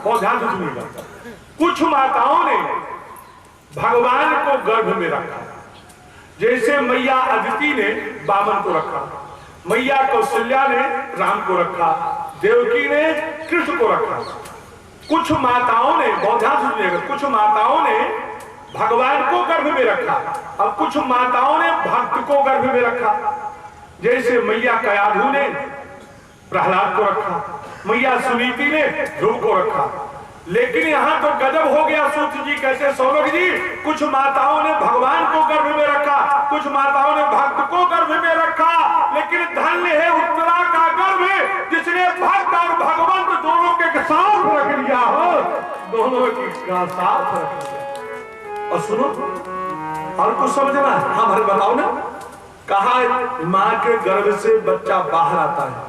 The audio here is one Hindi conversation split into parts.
बहुत ध्यान से सुनिएगा। कुछ माताओं ने भगवान को गर्भ में रखा, जैसे मैया अदिति ने वामन को रखा, मैया कौशल्या ने राम को रखा, देवकी ने कृष्ण को रखा। कुछ माताओं ने, बहुत ध्यान से सुनिएगा, कुछ माताओं ने भगवान को गर्भ में रखा और कुछ माताओं ने भक्त को गर्भ में रखा। जैसे मैया कयाधु ने प्रहलाद को रखा, मैया सुनीति ने ध्रुव को रखा। लेकिन यहां तो गजब हो गया। सूत जी कहते, सौनक जी, कुछ माताओं ने भगवान को गर्भ में रखा, कुछ माताओं ने भक्त को गर्भ में रखा, लेकिन धन्य है उत्तरा का गर्भ जिसने भक्त और भगवंत दोनों के साथ रख लिया हो, दोनों के साथ रख लिया। और सुनो, और कुछ समझना है? हाँ भरे बताओ ना। कहा माँ के गर्भ से बच्चा बाहर आता है,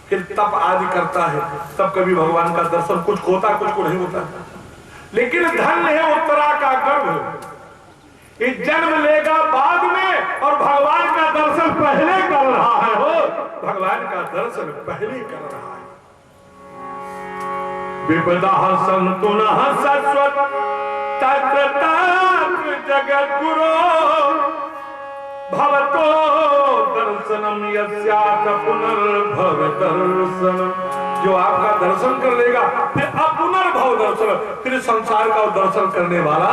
फिर तप आदि करता है, तब कभी भगवान का दर्शन कुछ होता कुछ को नहीं होता। लेकिन धन्य है उत्तरा का गर्भ, ये जन्म लेगा बाद में और भगवान का दर्शन पहले कर रहा है। हो, भगवान का दर्शन पहले कर रहा है। विपदा संतुन सस्वत तत्र जगत गुरु भवतो दर्शनम यस्यात पुनर्भव दर्शनम। जो आपका दर्शन कर लेगा फिर अपुनर्भव दर्शन, फिर संसार का दर्शन करने वाला।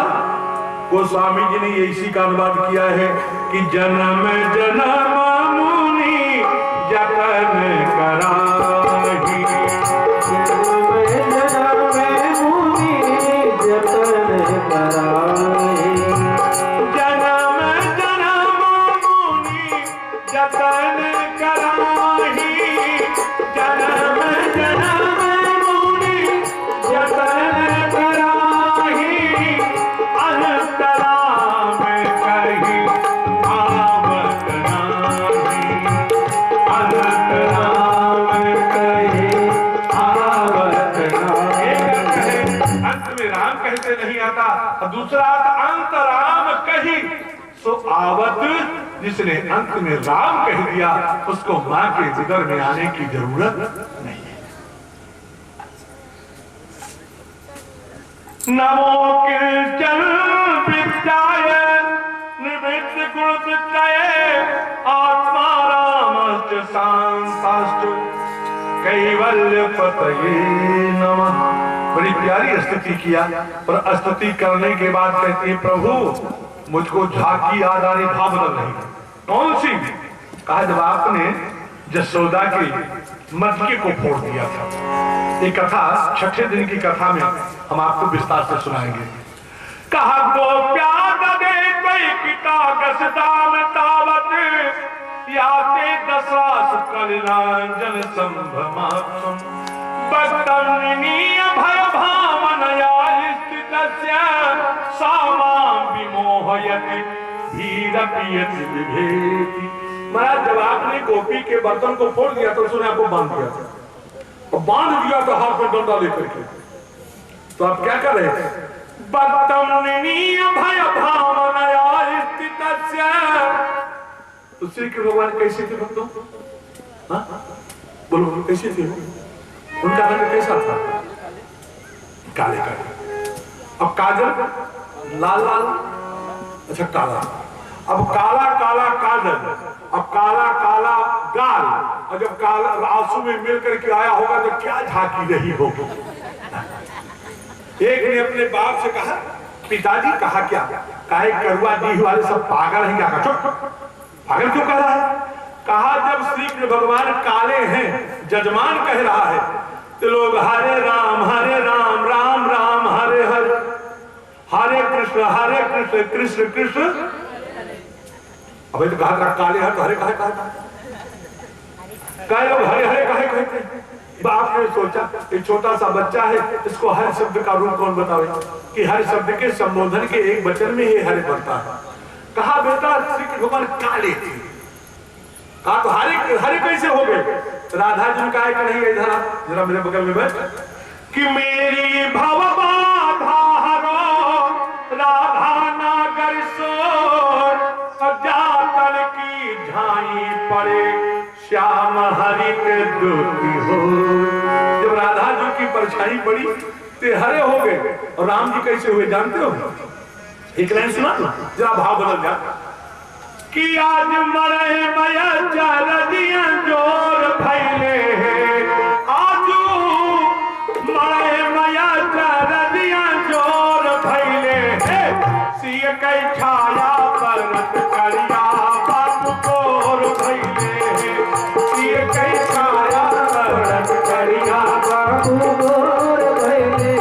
गोस्वामी जी ने इसी का अनुवाद किया है कि जन्म जन्म मुनि जतन कराही, जन्म मुनि जतन कराही, जन्म जन्म मुनि जतन कराही, जन्म जन्म मुनि जतन कराही, अहंतरा में कहीं आवत नाही, अहंतरा में कहीं आवत नाही। अंत में राम कहते नहीं आता, दूसरा अंतराम कहीं सो आवत, जिसने अंत में राम कह दिया उसको मां के जिगर में आने की जरूरत नहीं है। नमो कीर्तन विद्याय निवृत्त गुण विद्याय आत्मा रामश्च शांताश्च कैवल्य पतये नमः। बड़ी प्यारी स्तुति किया, और स्तुति करने के बाद कहती है, प्रभु मुझको झांकी याद आ रही, भाव बदल रही। कौन सी? कहा जब आपने जसोदा के मटके को फोड़ दिया था। ये कथा छठे दिन की कथा में हम आपको विस्तार से सुनाएंगे। कहा गोप्या ददे त्वयि पिता कसदाम तावत याते दशास कलिरांजन संभ्रमात्म बक्तमनीय भय भावनया स्थितस्य सामां विमोहयति धीरपियति विभेति। महाराज जब आपने गोपी के बर्तन को फोड़ दिया तो उसने आपको बांध दिया था, और बांध दिया तो हाथ में डंडा लेकर के, तो आप क्या कर रहे थे? बक्तमनीय भय भावनया स्थितस्य। तो श्री कृष्ण भगवान कैसे थे भक्तों? बोलो कैसे थे? उनका रंग कैसा था? काले काले। अब काजल लाल लाल, अच्छा काला। अब काला काला काजल, अब काला काला गाल, और जब काला आंसू में मिल करके आया होगा तो क्या झांकी रही होगी। एक ने अपने बाप से कहा, पिताजी कहा क्या? काहे करुआ दी वाले सब पागल हैं क्या? पागल क्यों कह रहा है? कहा जब श्री कृष्ण भगवान काले हैं, जजमान कह रहा है, तो लोग हरे राम राम राम हरे हरे, हरे कृष्ण कृष्ण कृष्ण। अबे तो कहा काले हैं तो हरे कहे लोग हरे हरे कहे कहते हैं। बाप ने सोचा एक छोटा सा बच्चा है, इसको हर शब्द का रूप कौन बतावे कि हर शब्द के संबोधन के एक वचन में ये हरे बनता है। कहा बेटा श्री कृष्ण भगवान काले थे। कहा तो हरे कैसे हो गए? राधा जी का है कि नहीं? इधर जरा मेरे बगल में बैठ। कि मेरी भव बाधा हरो राधा नागर सोर, जातल की झाई पड़े श्याम हरि के दूती हो। जब राधा जी की परछाई पड़ी हरे हो गए। और राम जी कैसे हुए जानते हो? एक लाइन सुना ना, जरा भाव बदल जा कि आज मरे मया चारदिया जोर फैले आज मरे मया चारदिया जोर फैले सिय कई छाया परत करिया बाप कोर फैले सिय कई छाया परत करिया बाप कोर फैले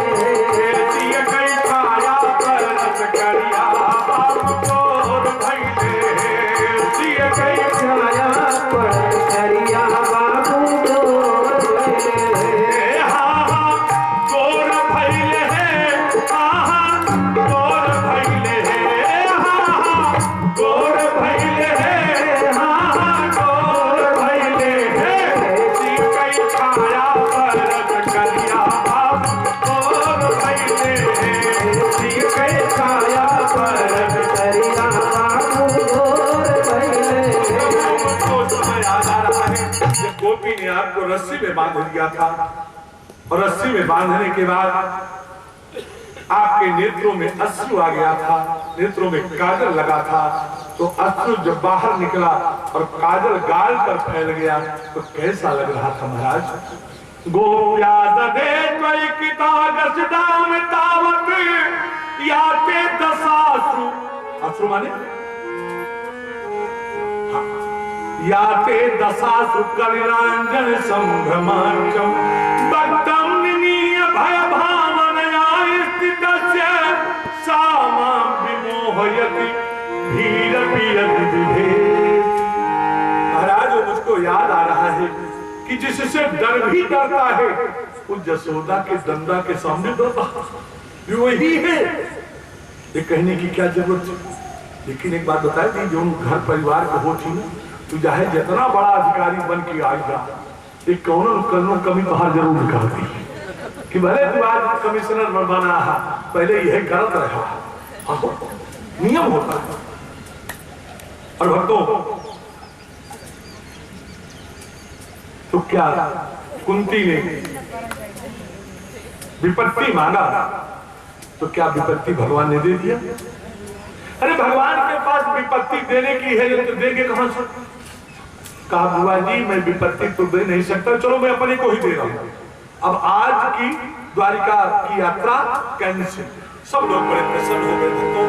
सिय कई छाया परत करिया बाप कोर फैले सिय कई छाया परत करिया बाप कोर फैले हा हा कोर फैले हा हा कोर फैले हा हा कोर फैले हा हा कोर फैले सिय कई छाया परत करिया बाप कोर फैले सिय कई छाया परत करिया बाप कोर फैले। तो समय याद आ रहा है जब गोपी ने आपको रस्सी में बांध दिया था और रस्सी में बांधने के बाद आपके नेत्रों में अश्रु आ गया था, नेत्रों में काजल लगा था, तो अश्रु जब बाहर निकला और काजल गाल पर फैल गया तो कैसा लग रहा था महाराज? गोप्या दधे त्वयि कितागस दाम तावत याते दशाश्रु, अश्रु माने याते दशाश्रु कलिरांजन संभ्रमांचम भक्तम निमीय भय भावनया स्थितस्य सामां विमोहयति धीर पियति विभेद। महाराज मुझको याद आ रहा है कि जिससे डर भी डरता है उस यशोदा के दंदा के सामने डरता वही है। ये कहने की क्या जरूरत है? लेकिन एक बात बताए थी जो घर परिवार को हो थी ना, तू चाहे जितना बड़ा अधिकारी बन के आएगा एक कौन कमी बाहर जरूर निकालती कि भले तू आज कमिश्नर बनवाना है पहले यह करत रहा, नियम होता है। और भक्तों तो क्या कुंती ने विपत्ति मांगा तो क्या विपत्ति भगवान ने दे दिया? अरे भगवान के पास विपत्ति देने की है तो देंगे कहां से? कहा बुआ जी मैं विपत्ति तो दे नहीं सकता, चलो मैं अपने को ही दे रहा हूं। अब आज की द्वारिका की यात्रा कैंसिल। सब लोग बड़े प्रसन्न हो गए। भक्तों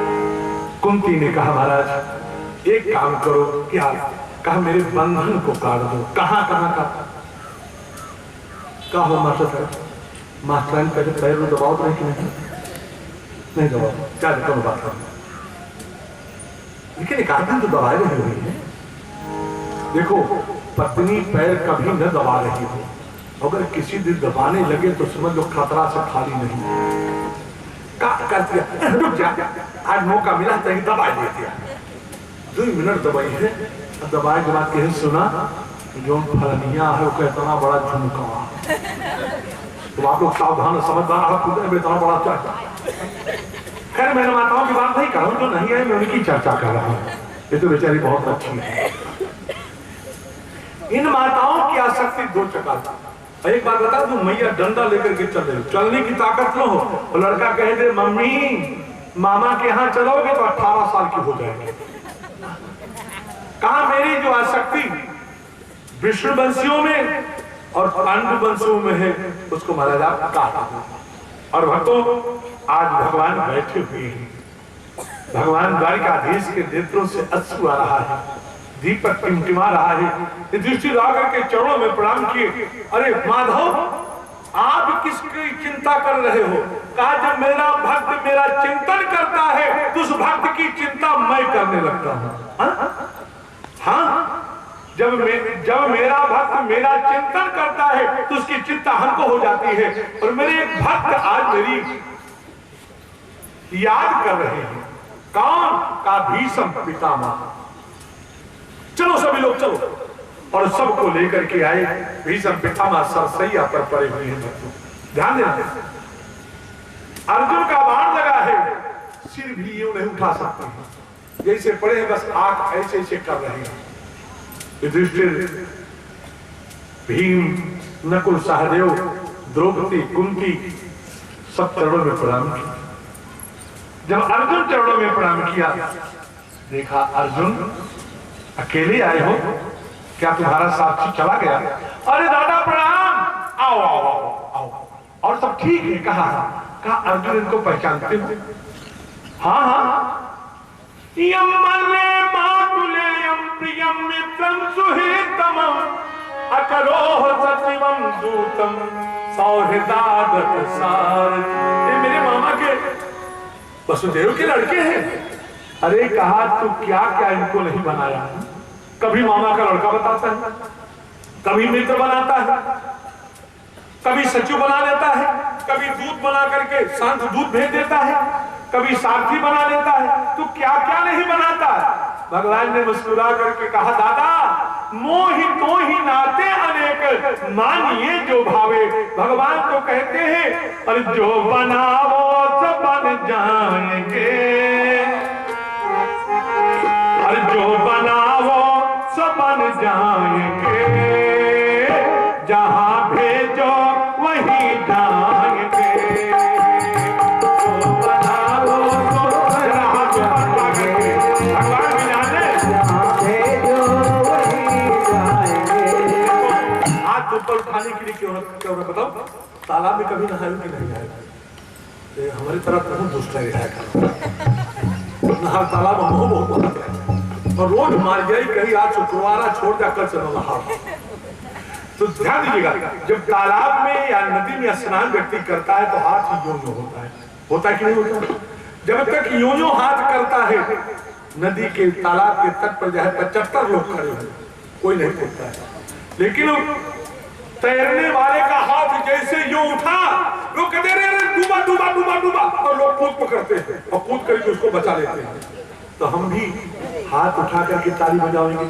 कुंती ने कहा महाराज एक काम करो, क्या? कहा मेरे बंधन को काट दो। कहां का? क्या हो मास्टर साहब? मास्टर का पैर में दबाव नहीं कि नहीं दबाओ, क्या करो बात करो, लेकिन एक आदमी तो दबाए रही हुई है। देखो पत्नी पैर कभी न दबा रही हो, अगर किसी दिन दबाने लगे तो समझ लो खतरा से खाली नहीं। रुक जा, आज मौका मिला तो दबा देते 2 मिनट दबाई है। दबाए के बाद कहीं सुना जो फलनिया है उसका इतना बड़ा झुमका, तो आप लोग सावधान समझदार इतना बड़ा चाहता। खैर मैंने माताओं की बात नहीं कर रहा हूं, जो नहीं है मैं उनकी चर्चा कर रहा हूं। ये तो बेचारी बहुत अच्छी है। इन माताओं की आसक्ति 2 चक्कर। एक बात बता दूं, मैया डंडा लेकर के चल रही, चलने की ताकत न हो तो लड़का कह दे मम्मी मामा के यहाँ चलोगे तो 18 साल की हो जाएगी। कहा मेरी जो आसक्ति विष्णु वंशियों में और पांडु वंशियों में है उसको महाराज आप काट। और भक्तों आज भगवान बैठे हुए हैं, भगवान द्वारिकाधीश के नेत्रों से अश्रु आ रहा है, दीपक टिमटिमा रहा है। युधिष्ठिर आकर के चरणों में प्रणाम किए। अरे माधव आप किसकी चिंता कर रहे हो? कहा जब मेरा भक्त मेरा चिंतन करता है तो उस भक्त की चिंता मैं करने लगता हूं। हाँ जब मेरा भक्त मेरा चिंतन करता है तो उसकी चिंता हमको हो जाती है। और मेरे एक भक्त आज मेरी याद कर रहे हैं। कौन? का भीष्म पितामह। चलो सभी लोग चलो। और सबको लेकर के आए। भीष्म पितामह सरसैया पर पड़े हुए हैं। ध्यान देना, अर्जुन का बाण लगा है, सिर भी यूं नहीं उठा सकते, जैसे पड़े हैं बस आंख ऐसे ऐसे कर रहे हैं। युधिष्ठिर, भीम, नकुल, सहदेव, द्रौपदी, कुंती सब चरणों में प्रणाम किया। जब अर्जुन चरणों में प्रणाम किया, देखा अर्जुन अकेले आए हो क्या? तुम्हारा साथी चला गया? अरे दादा प्रणाम, आओ आओ आओ आओ, और सब ठीक है? कहा अर्जुन इनको पहचानते हो? हाँ हाँ, यम मने मातुलेयम प्रियम मित्रम सुहृतमम अकरोह सचिवम दूतम सौहृदादत सार। ये मेरे मामा के वसुदेव के लड़के हैं। अरे कहा तू क्या क्या इनको नहीं बनाया? कभी मामा का लड़का बताता है, कभी मित्र बनाता है, कभी सचिव बना लेता है, कभी दूध बना करके शांत दूध भेज देता है, कभी सारथी बना लेता है। तू क्या क्या नहीं बनाता है? भगवान ने मुस्कुरा करके कहा दादा मोहि तो ही नाते अनेक मानिए जो भावे। भगवान तो कहते हैं अरे जो बनाओ तो बन जाएंगे, अरे जो बनाओ सो बन जाएंगे, जहां भेजो वहीं जाएंगे, जो बनाओ सो जहां जाएंगे। भगवान भी जाने जहां भेजो वहीं जाएंगे। हाथ ऊपर उठाने के लिए क्यों बताओ? तालाब में कभी नहाए कि नहीं नहाए? हमारी तरफ बहुत दुष्ट है, तालाब हम बहुत और रोज मार गई कहीं आज शुक्रवार छोड़ जाकर चलो नहा। तो ध्यान दीजिएगा, जब तालाब में या नदी में स्नान व्यक्ति करता है तो हाथ ही यूं होता है, होता है कि नहीं होता? जब तक यूं हाथ करता है नदी के तालाब के तट पर जाए 75 लोग खड़े हैं, कोई नहीं करता है। लेकिन तैरने वाले का हाथ जैसे यूं उठा, लोग कहते हैं डूबा डूबा डूबा डूबा, और लोग कूद पकड़ते हैं और कूद करके उसको बचा लेते हैं। तो हम भी हाथ उठा करके ताली बजाएंगे,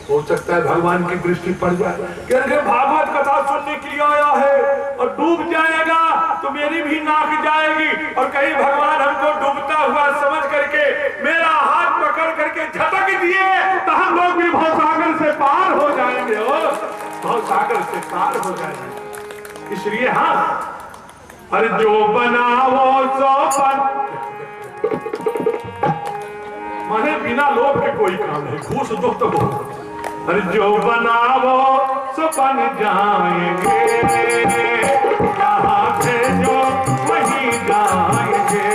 हो सकता है भगवान की दृष्टि पड़ जाए कि भागवत कथा सुनने के लिए आया है और डूब जाएगा तो मेरी भी नाक जाएगी, और कहीं भगवान हमको डूबता हुआ समझ करके मेरा हाथ पकड़ करके झटक दिए तो हम लोग भी भवसागर से पार हो जाएंगे, भवसागर से पार हो जाएंगे। इसलिए हाँ, अरे जो बनाओ सो बन, माने बिना लोभ के कोई काम नहीं, घूस दो तो बहुत। अरे जो बनाओ सो बन जाएंगे, जहाँ भेजो वहीं जाएंगे,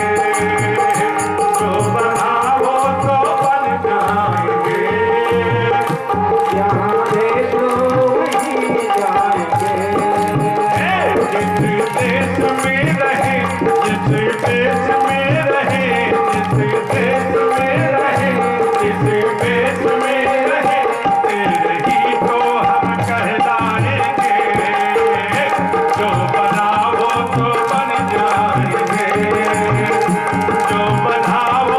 जो बनाओ सो बन जाएंगे, जहाँ भेजो वहीं जाएंगे। जिस देश में रहे, जिस देश में रहे, जिस देश में रहे, जिस देश में रहे, तेरे ही तो हम कहलाएंगे, जो बनाओ तो बन जाएंगे, जो बनाओ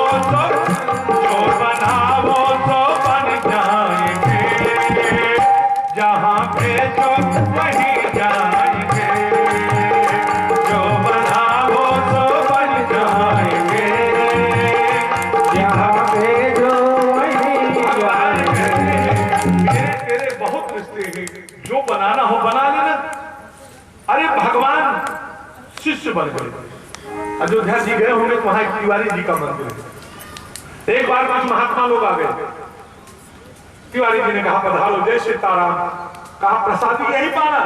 तो बन जाएंगे, जहाँ भेजो वहीं जाएंगे, जो बनाओ तो बन जाएंगे, जहाँ भेजो वहीं जाएंगे। तेरे बहुत रिश्ते हैं, जो बनाना हो बना लेना। अरे भगवान शिष्य बन गए, अयोध्या जी गए होंगे तो वहां तिवारी जी का मंदिर है। एक बार कुछ महात्मा लोग आ गए, तिवारी जी ने कहा पधारो जय सीताराम। कहा प्रसादी यही पाना?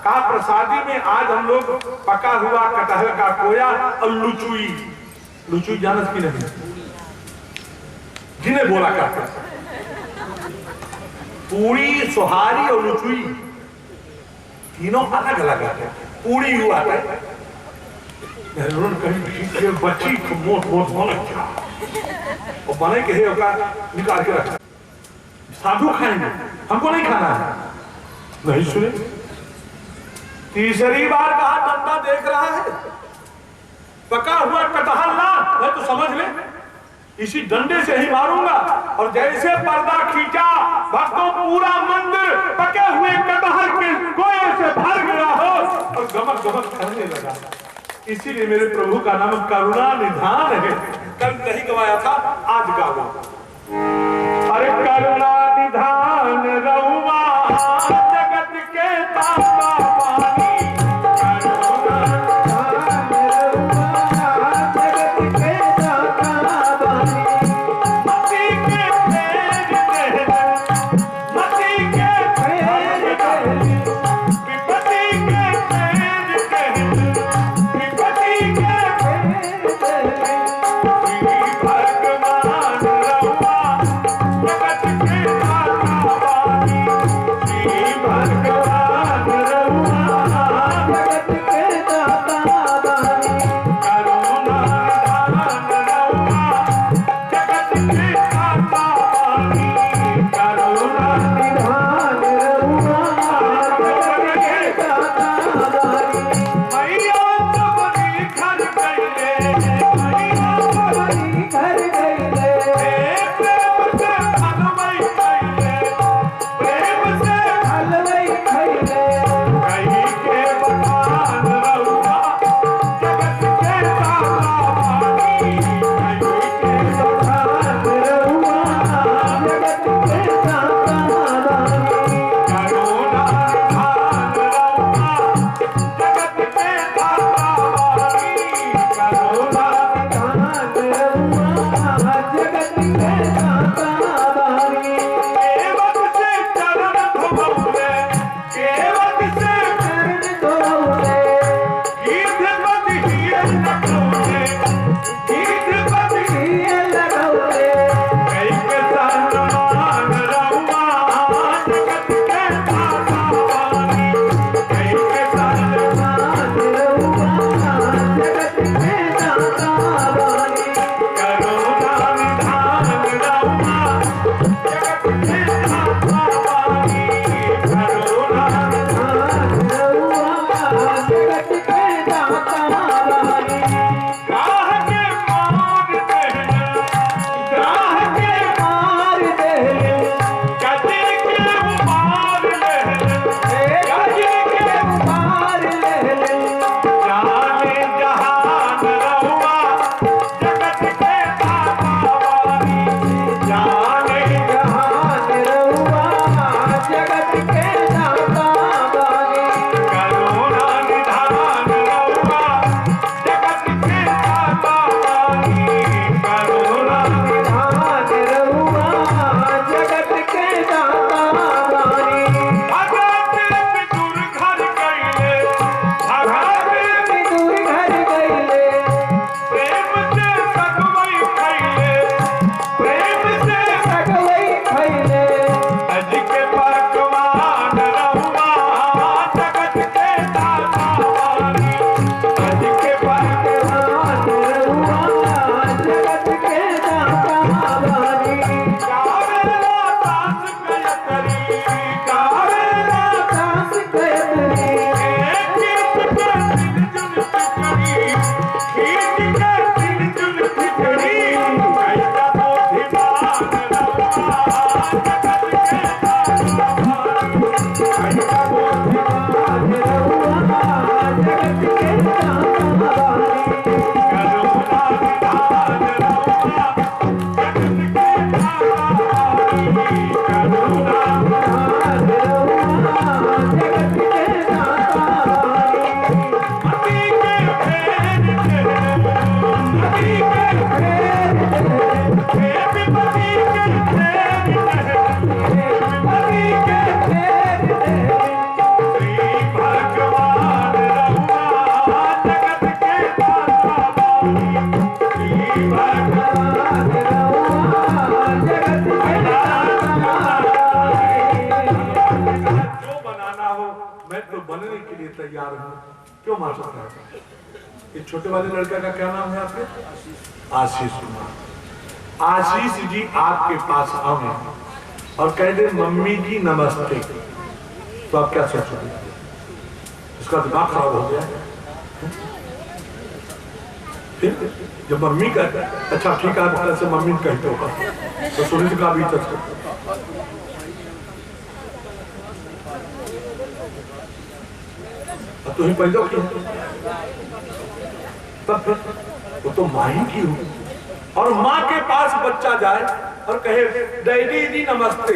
कहा प्रसादी में आज हम लोग पका हुआ कटहल का कोया और लुचुई, लुचुई जानत की नहीं, जिन्हें बोला करता, पूरी सोहारी और लुचुई तीनों अलग अलग आते। पूरी हुआ था कहीं बच्ची मोट मोट होना और बने के निकाल के रखा, साधु खाएंगे, हमको नहीं खाना है। नहीं सुने, तीसरी बार कहा डंडा देख रहा है, पका हुआ कटहल ना है तो समझ ले इसी डंडे से ही मारूंगा। और जैसे पर्दा खींचा, भक्तों पूरा मंदिर पके हुए कटहल के गोए से भर गया हो और गमक गमक करने लगा। इसीलिए मेरे प्रभु का नाम करुणा निधान है। कल नहीं गवाया था, आज गावा। अरे करुणा निधान रहुआ जगत के ताता पानी, करुणा निधान ये छोटे वाले लड़के का क्या नाम है आपके? आशीष कुमार। आशीष जी आपके पास आए और कह दे मम्मी जी नमस्ते, तो आप क्या सोचोगे? उसका दिमाग खराब हो गया। फिर जब मम्मी का अच्छा ठीक है से मम्मी कहते होगा तो सुनित का भी तक तो ही पैदा की तब वो तो माँ ही की हो। और माँ के पास बच्चा जाए और कहे डैडी जी नमस्ते,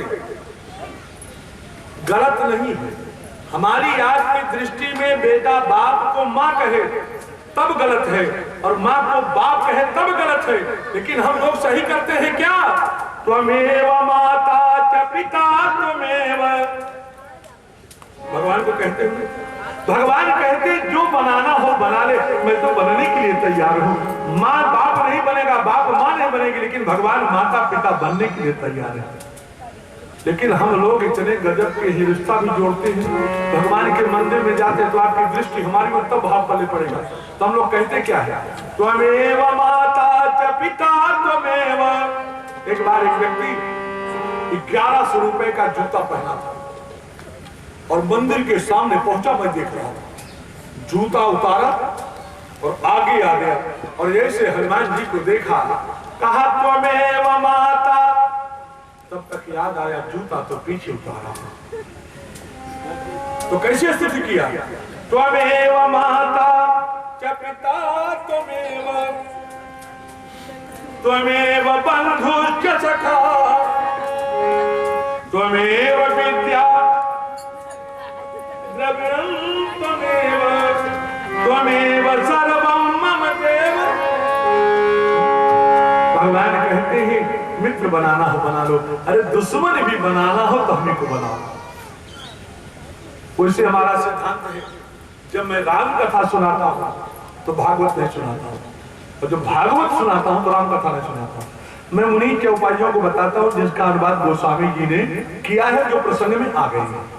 गलत नहीं है। हमारी आज की दृष्टि में बेटा बाप को माँ कहे तब गलत है और माँ को बाप कहे तब गलत है, लेकिन हम लोग सही करते हैं क्या? त्वमेव माता च पिता त्वमेव। भगवान को कहते हुए भगवान कहते जो बनाना हो बना ले, मैं तो बनने के लिए तैयार हूँ। माँ बाप नहीं बनेगा, बाप माँ नहीं बनेगी, लेकिन भगवान माता पिता बनने के लिए तैयार है। लेकिन हम लोग इतने गजब के ही रिश्ता भी जोड़ते हैं। भगवान के मंदिर में जाते तो आपकी दृष्टि हमारी ऊपर भाव पले पड़ेगा। तो हम लोग कहते क्या है? त्वमेव माता च पिता त्वमेव। एक बार एक व्यक्ति 1100 रुपए का जूता पहना था और मंदिर के सामने पहुंचा, मैं देख रहा था। जूता उतारा और आगे आ गया और ऐसे हनुमान जी को देखा, कहा त्वमेव माता। तब तक याद आया जूता तो पीछे उतारा, तो कैसे स्थिति किया? त्वमेव माता च पिता त्वमेव, त्वमेव बंधु च सखा, त्वमेव विद्या द्रव्यं त्वमेव, त्वमेव सर्वं मम देव। भगवान कहते हैं मित्र बनाना हो बना लो, अरे दुश्मन भी बनाना हो तो हमें को बनाओ। वैसे हमारा सिद्धांत है, जब मैं राम कथा सुनाता हूँ तो भागवत नहीं सुनाता हूँ, और जब भागवत सुनाता हूँ तो राम कथा नहीं सुनाता हूँ। मैं उन्हीं के उपायों को बताता हूँ जिसका अनुवाद गोस्वामी जी ने किया है, जो प्रसंग में आ गई है।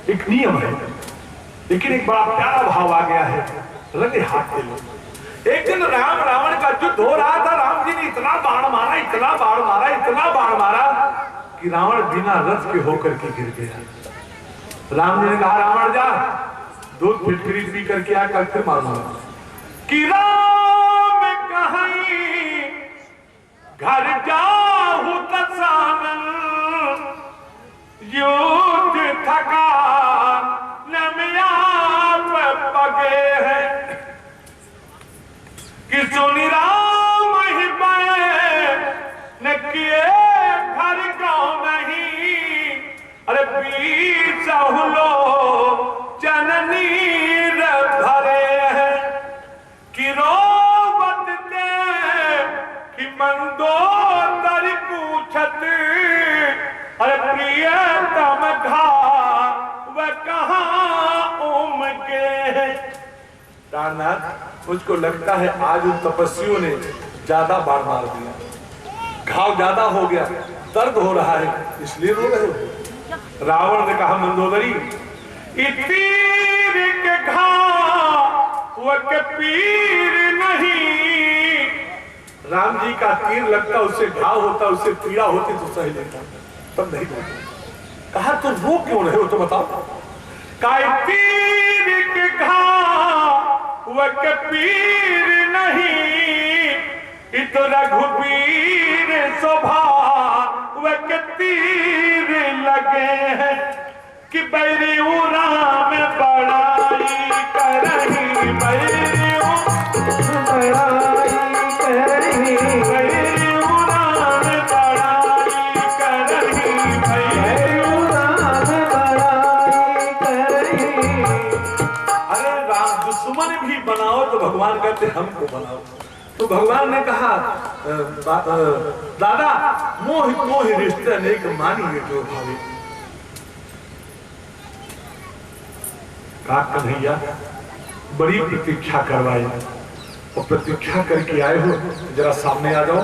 एक नियम है, लेकिन एक बड़ा प्यारा भाव आ गया है, लगे हाथ के लोग। एक दिन राम रावण का युद्ध हो रहा था। राम जी ने इतना बाण मारा, इतना बाण मारा, इतना बाण मारा कि रावण बिना रथ के होकर के गिर गया। राम जी ने कहा रावण जा दूध फिटकरी पी करके आ, कल फिर मारूंगा। कि राम कहीं घर जाहु दसानन, युद्ध थका नमिया पगे है, कि सुनी राम ही न किए घर गाँव नहीं, अरे बीच लो जननी भरे है, कि रोवत दे कि मंदोदरी पूछत, अरे प्रियतम घा वह कहाँ उमके। मुझको लगता है आज उन तपस्वियों ने ज्यादा बाढ़ मार दिया, घाव ज्यादा हो गया, दर्द हो रहा है, इसलिए रो रहे हो। रावण ने कहा मंदोदरी तीर के घाव के पीर नहीं। राम जी का तीर लगता उससे घाव होता, उससे पीड़ा होती तो सही लेता, तब नहीं बोलता। कहा तो रो क्यों रहे हो तो बताओ। तीर के घाव के पीर नहीं, इत रघुबीर स्वभाव के तीर लगे हैं, कि बैरी राम बड़ाई करही, बैरी बड़ाई करही, बैरी राम बड़ाई करही, बैरी राम बड़ाई करही। अरे राम दुश्मन भी बनाओ तो भगवान कहते हमको बनाओ। तो भगवान ने कहा दादा मोह मोह रिश्ते नेक मानिए जो भावे। कहा कन्हैया बड़ी प्रतीक्षा करवाई और प्रतीक्षा करके आए हो, जरा सामने आ जाओ।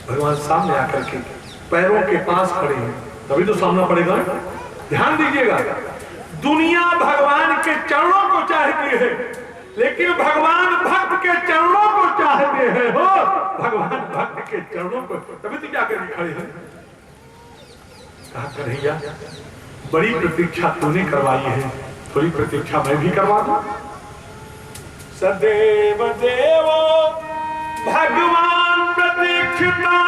भगवान सामने आकर के पैरों के पास खड़े हैं, तभी तो सामना पड़ेगा। ध्यान दीजिएगा, दुनिया भगवान के चरणों को चाहती है, लेकिन भगवान भक्त के चरणों को चाहते हैं हो, भगवान भक्त के चरणों को, तभी तो क्या करके खड़े हैं। कहा कन्हैया बड़ी प्रतीक्षा तूने करवाई है, थोड़ी प्रतीक्षा मैं भी करवा दूं। सदैव देवो भगवान प्रतीक्षिता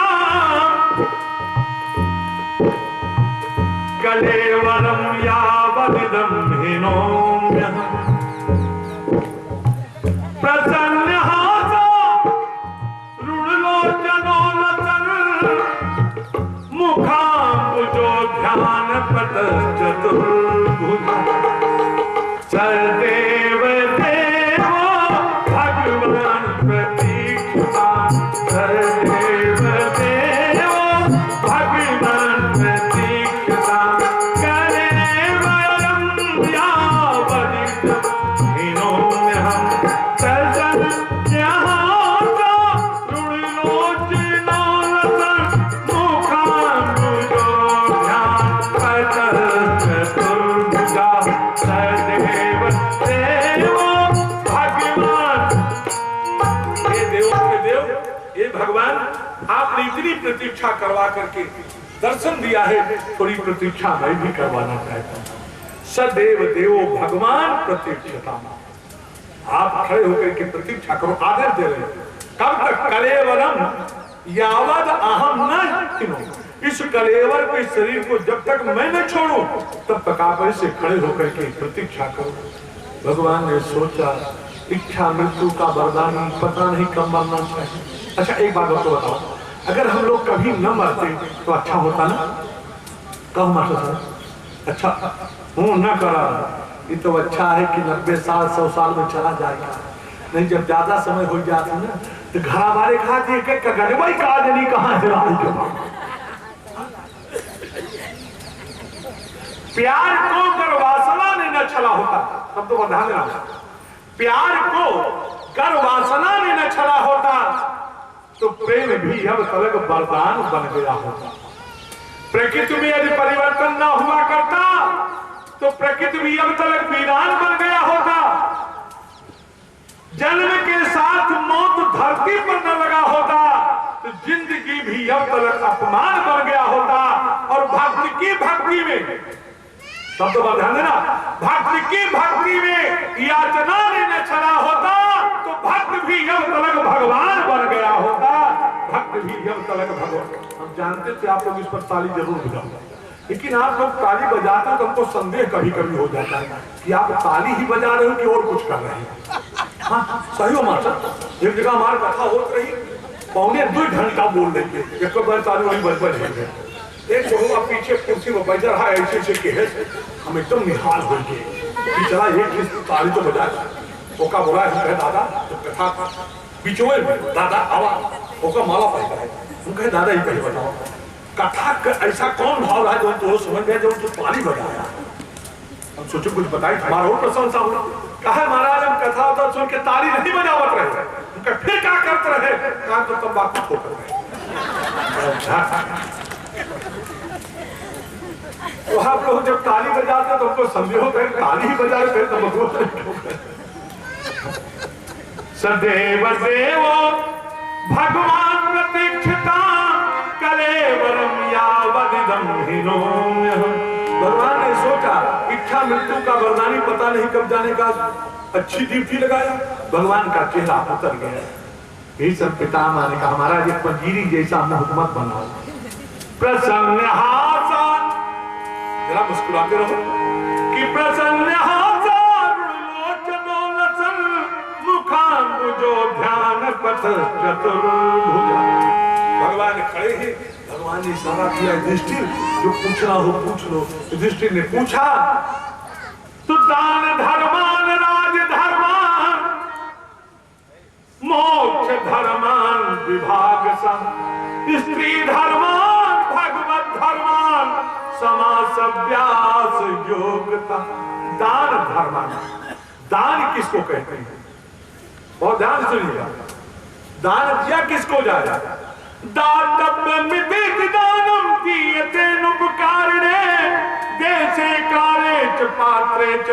कलेवरम यावदिदं हीनोम्यहम् प्रसन्नहासो रुणलोचनोलसन् मुखाम्बुजो ध्यानपतश्चतुर्भुजः सदैव देवो भगवान् प्रतीक्षिता सदैव देवो भगवान् प्रतीक्षिता कलेवरं यावदिदं हीनोम्यहम् भगवान आपने इतनी प्रतीक्षा करवा करके दर्शन दिया है, थोड़ी प्रतीक्षा मैं भी करवाना चाहता हूँ। सदैव देवो भगवान प्रतीक्षिता, आप खड़े होकर के प्रतीक्षा करो, आदर दे रहे। कब तक? कलेवरम यावद अहम न हिनो, इस कलेवर के शरीर को जब तक मैं न छोड़ूं तब तक आप ऐसे खड़े होकर के प्रतीक्षा करो। भगवान ने सोचा इच्छा मृत्यु का वरदान पता नहीं कब मरना चाहिए। अच्छा एक बात तो बताओ, अगर हम लोग कभी न मरते तो अच्छा होता ना? कब मरता था? अच्छा हूं न करा, ये तो अच्छा है कि 90 साल 100 साल में चला जाएगा। नहीं जब ज्यादा समय हो जाता ना तो घर हमारे कहा देख भाई कहा नहीं कहाँ है। प्यार को अगर वासना ने न छला होता, तब तो बता देना, प्यार को कर वासना ने न छला होता तो प्रेम भी अब तलक वरदान बन गया होता। प्रकृति में यदि परिवर्तन न हुआ करता तो प्रकृति भी अब तलक वीरान बन गया होता। जन्म के साथ मौत धरती पर न लगा होता तो जिंदगी भी अब तलक अपमान बन गया होता। और भक्ति की भक्ति में, शब्द पर ध्यान देना, भक्ति की भक्ति में याचना ने न छला होता तो भक्त भी अब तलक भगवान बन गया होता। भक्त भी अब तलक भगवान। हम जानते थे आप लोग इस पर ताली जरूर बजाओ, लेकिन आप लोग ताली बजाते हो तो हमको संदेह कभी कभी हो जाता है कि आप ताली ही बजा रहे हो कि और कुछ कर रहे हैं। हाँ सही हो मास्टर, एक जगह हमारी कथा हो रही, 1.25 घंटा बोल देंगे, एक बार ताली वही बज रहे। एक जो पीछे कुर्सी में बैठा रहा ऐसे के है, हम एकदम निहाल हो गए कि चला एक ताली तो बजा। ओका बोला है दादा तो कथा बिचोए में दादा आवाज ओका माला पहना है, हम कहे दादा ही पहले बताओ कथा ऐसा कौन भाव रहा जो तो समझ गया जो तो ताली बजाया। हम सोचे कुछ बताए हमारा और प्रशंसा हो। कहा महाराज हम कथा होता सुन के ताली नहीं बजावत रहे, फिर क्या करते रहे? कहा तो तंबाकू ठोकर रहे। तो आप लोग जब ताली बजाते तो हमको संदेह होता है ताली ही बजा रहे तो सदैव देवो भगवान प्रतीक्षिता कलेवरम यावदिदं हीनोम्यहम्। भगवान ने सोचा इच्छा मृत्यु का वरदानी पता नहीं कब जाने का, अच्छी ड्यूटी लगाया, भगवान का चेहरा उतर गया। ये सब पितामह ने कहा हमारा एक पंजीरी जैसा मोहम्मद बनाओ, प्रसन्न हासा, जरा मुस्कुराते रहो कि प्रसन्न हासा लोचनोलसन मुखाम्बुजो ध्यान पथ चतुर्भुजा। भगवान खड़े हैं, भगवान ने इशारा किया युधिष्ठिर जो पूछना हो पूछ लो। युधिष्ठिर ने पूछा तो दान धर्मान राज धर्मान मोक्ष धर्मान विभाग सा स्त्री धर्मान भगवत धर्मान समास व्यास योग्यता। दान धर्मान, दान किसको कहते हैं? बहुत ध्यान सुनिएगा, दान दिया किसको जाएगा? दातव्य मितित दानम दीयते नुपकारिणे देशे काले च पात्रे च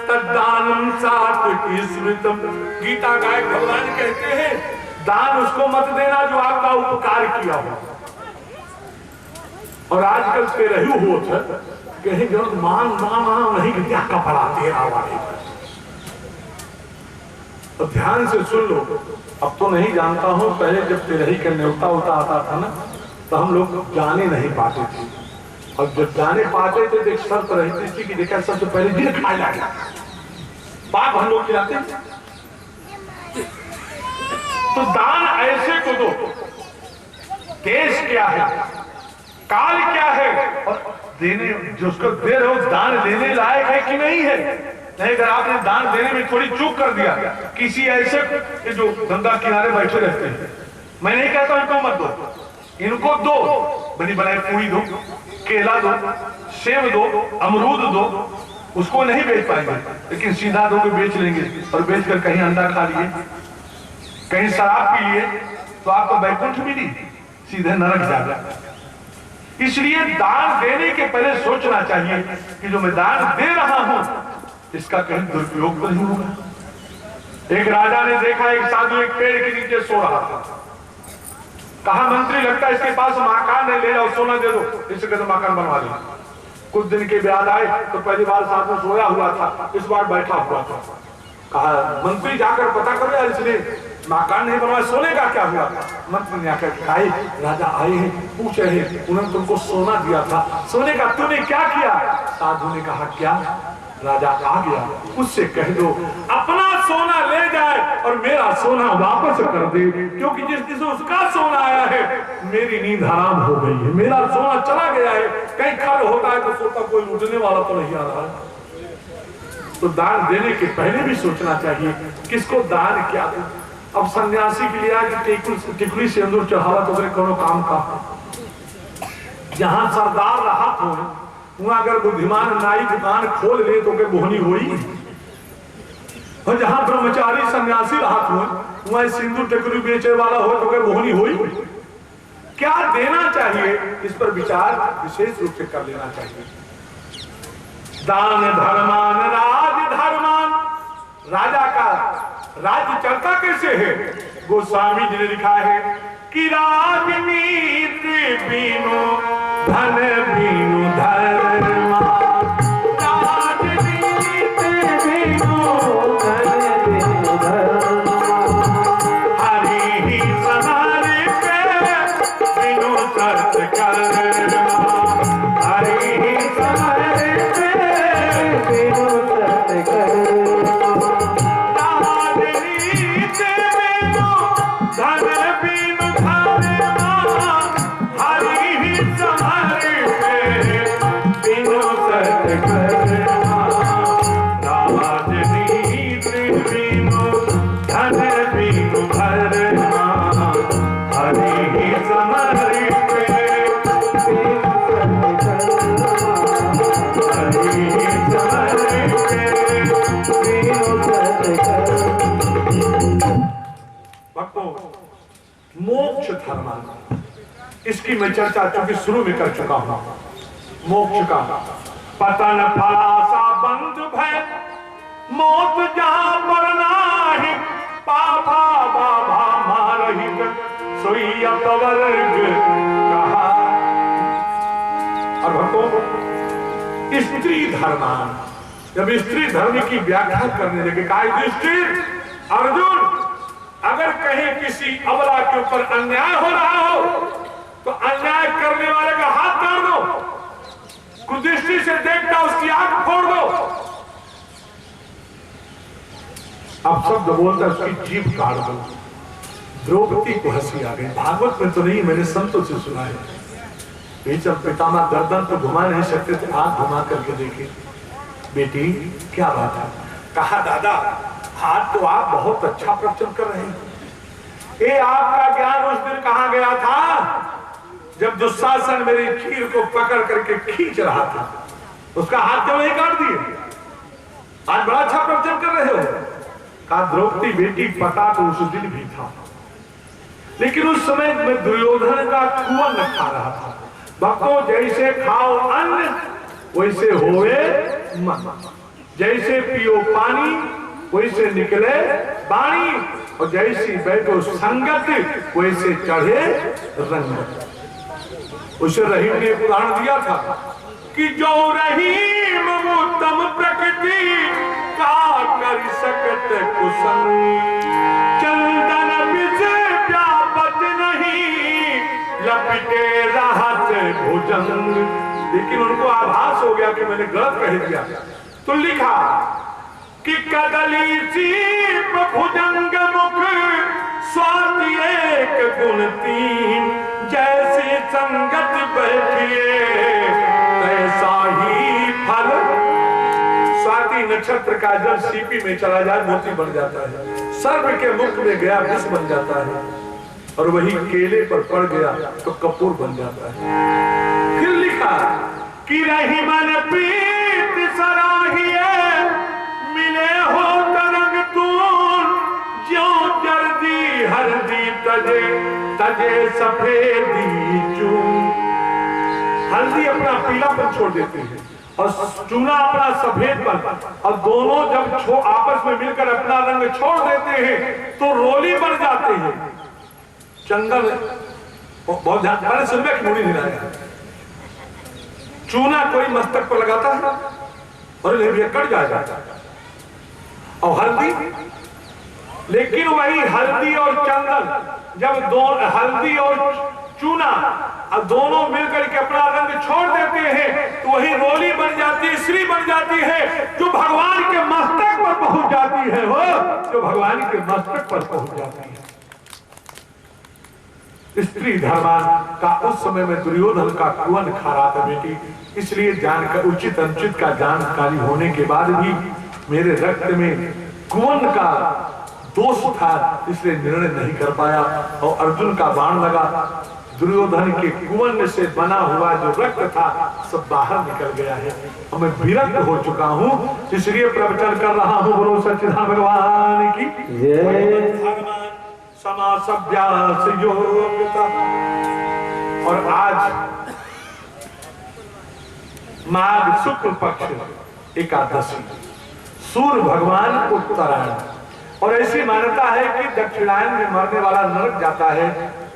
तद्दानम सात्विकी स्मृतम। गीता गायक भगवान कहते हैं दान उसको मत देना जो आपका उपकार किया हो। और आजकल से रहू होत कहीं जो मान नहीं कि क्या कपड़ा तेरा वाले। तो ध्यान से सुन लो, अब तो नहीं जानता हूं, पहले जब तेरही का न्योता होता आता था ना तो हम लोग जाने नहीं पाते थे, और जब जाने पाते थे तो एक शर्त रहती थी कि देखा सबसे पहले दिल खा जाएगा, बाप हम लोग खिलाते। तो दान ऐसे को दो, देश क्या है, काल क्या है, और देने जिसको दे रहे हो दान देने लायक है कि नहीं है। नहीं, अगर आपने दान देने में थोड़ी चूक कर दिया, किसी ऐसे जो गंगा किनारे बैठे रहते हैं, मैं नहीं कहता इनको मत दो, इनको दो, बनी बनाई पूरी दो, केला दो, सेब दो, अमरूद दो, उसको नहीं बेच पाएंगे, लेकिन सीधा दो के बेच लेंगे, और बेचकर कहीं अंडा खा लिए, कहीं शराब पी लिए, तो आपको वैकुंठ मिली, सीधे नरक जाएगा। इसलिए दान देने के पहले सोचना चाहिए कि जो मैं दान दे रहा हूं इसका कहीं दुरुपयोग तो नहीं होगा। एक राजा ने देखा एक साधु एक पेड़ के नीचे सो रहा था, कहा मंत्री लगता है इसके पास मकान है, ले जाओ सोना दे दो, इसके तो मकान बनवा दो। कुछ दिन के बाद आए तो पहली बार साधु सोया हुआ था, इस बार बैठा हुआ था। कहा मंत्री जाकर पता करो यार इसने मकान नहीं बनवाया, सोने का क्या हुआ। मंत्री ने आकर कहा राजा आए हैं, पूछ रहे हैं, उन्होंने तुमको सोना दिया था, सोने का तूने क्या किया। साधु ने कहा क्या। राजा आ गया, उससे कह दो अपना सोना ले जाए और मेरा सोना वापस कर दे, क्योंकि जिस दिन उसका सोना आया है मेरी नींद हराम हो गई है, मेरा सोना चला गया है। कहीं खर्च होता है तो सोता कोई लूटने वाला तो नहीं आ रहा है। तो दान देने के पहले भी सोचना चाहिए किसको दान क्या दे। अब सन्यासी के लिए टिकुली से अंदर चढ़ावा तो कोनो काम का, जहां सरदार रहा हो वहां अगर बुद्धिमान नाई दुकान खोल ले तो मोहनी हुई, और जहां ब्रह्मचारी सन्यासी रहा हो वहां सिंदूर टिकुली बेचे वाला हो तो मोहनी हुई। क्या देना चाहिए इस पर विचार विशेष रूप से कर लेना चाहिए। दान धर्मान राज धर्मान, राजा का राज्य चलता कैसे है। गोस्वामी जी ने लिखा है कि राजनीति बीनो धन बीनो धर्मा, राजनीति बीनो धन बीनो धर्मा, हरि ही सहारे पे बीनो सत्य कर्मा, हरि ही सहारे पे बीनो सत्य कर्मा, मोक्ष धर्म, इसकी मैं चर्चा चूंकि शुरू में कर चुका हूं। मोक्ष का पतन फलासा बंध भय, मौत जहां पर नाही, पापा बाबा मारहित सोई अपवर्ग कहा। अब हमको स्त्री धर्मान, जब स्त्री धर्म की व्याख्या करने लगे कहा युधिष्ठिर अर्जुन, अगर कहीं किसी अबला के ऊपर अन्याय हो रहा हो तो अन्याय करने वाले का हाथ काट दो, कुदृष्टि से देखता उसकी आंख फोड़ दो। अब शब्द बोलता उसकी जीभ काट दो। द्रौपदी को हंसी आ गई। भागवत में तो नहीं, मैंने संतों से सुना है। ये जब पितामह गर्दन तो घुमा नहीं सकते थे, आंख घुमा करके देखे, बेटी क्या बात है। कहा दादा हाथ तो आप बहुत अच्छा प्रवचन कर रहे हैं, ये आपका ज्ञान उस दिन कहां गया था जब दुशासन मेरी खीर को पकड़ करके खींच रहा था, उसका हाथ क्यों नहीं काट दिए। आज बड़ा अच्छा प्रवचन कर रहे हो। कहा द्रौपदी बेटी पता तो उस दिन भी था, लेकिन उस समय मैं दुर्योधन का कुआं न खा रहा था। भक्तों जैसे खाओ अन्न वैसे होवे मन। जैसे पियो पानी वैसे निकले बाणी, और जैसी बैठो संगत वैसे चढ़े रंगत। उसे रहीम ने उदाहरण दिया था कि जो रहीम उत्तम प्रकृति का कर सकत कुसंग, चंदन बिज व्यापत नहीं लपटे राहत भुजंग। लेकिन उनको आभास हो गया कि मैंने गलत कह दिया, तो लिखा कि कदली चीप भुजंग मुख स्वाति एक गुण तीन, जैसे संगत बैठिए ऐसा ही फल। स्वाति नक्षत्र का जल सीपी में चला जाए मोती बन जाता है, सर्व के मुख में गया विष बन जाता है, और वही केले पर पड़ गया तो कपूर बन जाता है। फिर लिखा कि रही मन प्रीत सराहिए मिले हो तरंग तून, ज्यों जर्दी हल्दी तजे तजे सफेदी चून। हल्दी अपना पीलापन छोड़ देती है और चूना अपना सफेदपन, और दोनों जब आपस में मिलकर अपना रंग छोड़ देते हैं तो रोली बन जाते हैं। जंगल बहुत ध्यान सुनने की मुड़ी हिलाया, चूना कोई मस्तक पर लगाता है और ये कट जाएगा, और हल्दी, लेकिन वही हल्दी और चंदन जब दोनों हल्दी और चूना अब दोनों मिलकर के अपना रंग छोड़ देते हैं तो वही रोली बन जाती है, स्त्री बन जाती है, जो भगवान के मस्तक पर पहुंच जाती है, वो जो भगवान के मस्तक पर पहुंच जाती है। स्त्री धर्मान का उस समय में दुर्योधन का कुवन खा रहा था बेटी, इसलिए जानकर उचित अनुचित का जानकारी होने के बाद भी मेरे रक्त में कुवन का दोष था, इसलिए निर्णय नहीं कर पाया, और अर्जुन का बाण लगा, दुर्योधन के कुवन से बना हुआ जो रक्त था सब बाहर निकल गया है, और मैं विरक्त हो चुका हूँ, इसलिए प्रवचन कर रहा हूँ। बोलो सच्चिदानंद भगवान की जय। समासभ्यास योग्यता। और आज माघ शुक्ल पक्ष एकादशी, सूर्य भगवान उत्तरायण, और ऐसी मान्यता है कि दक्षिणायन में मरने वाला नरक जाता है,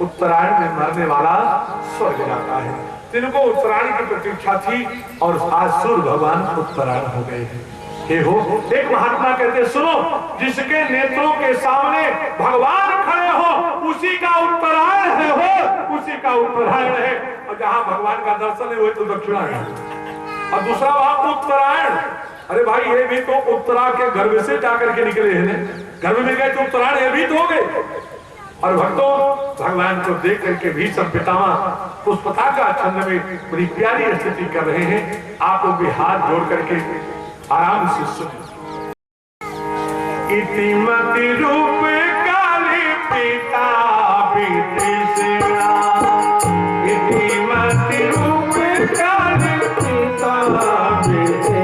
उत्तरायण में मरने वाला स्वर्ग जाता है। तिनको उत्तरायण की प्रतीक्षा थी और आज सूर्य भगवान उत्तरायण हो गए हैं। हे हो, एक महात्मा कहते सुनो, जिसके नेत्रों के सामने भगवान खड़े हो उसी का उत्तरायण है, हो उसी का उत्तरायण है, और जहां भगवान का दर्शन है वही तो दक्षिणायन है। और दूसरा बात उत्तरायण, अरे भाई ये भी तो उत्तरा के गर्भ से जाकर के निकले हैं, गर्भ में गए तो उत्तरायण ये भी तो हो गए। और भक्तों, भगवान को देख करके भी सब पितामह पुष्पता का छंद में बड़ी प्यारी स्थिति कर रहे हैं। आप लोग भी हाथ जोड़ करके आराम से सुने। इतिमति रूप काली पिता बीते सेना, इतिमति रूप काली पिता बीते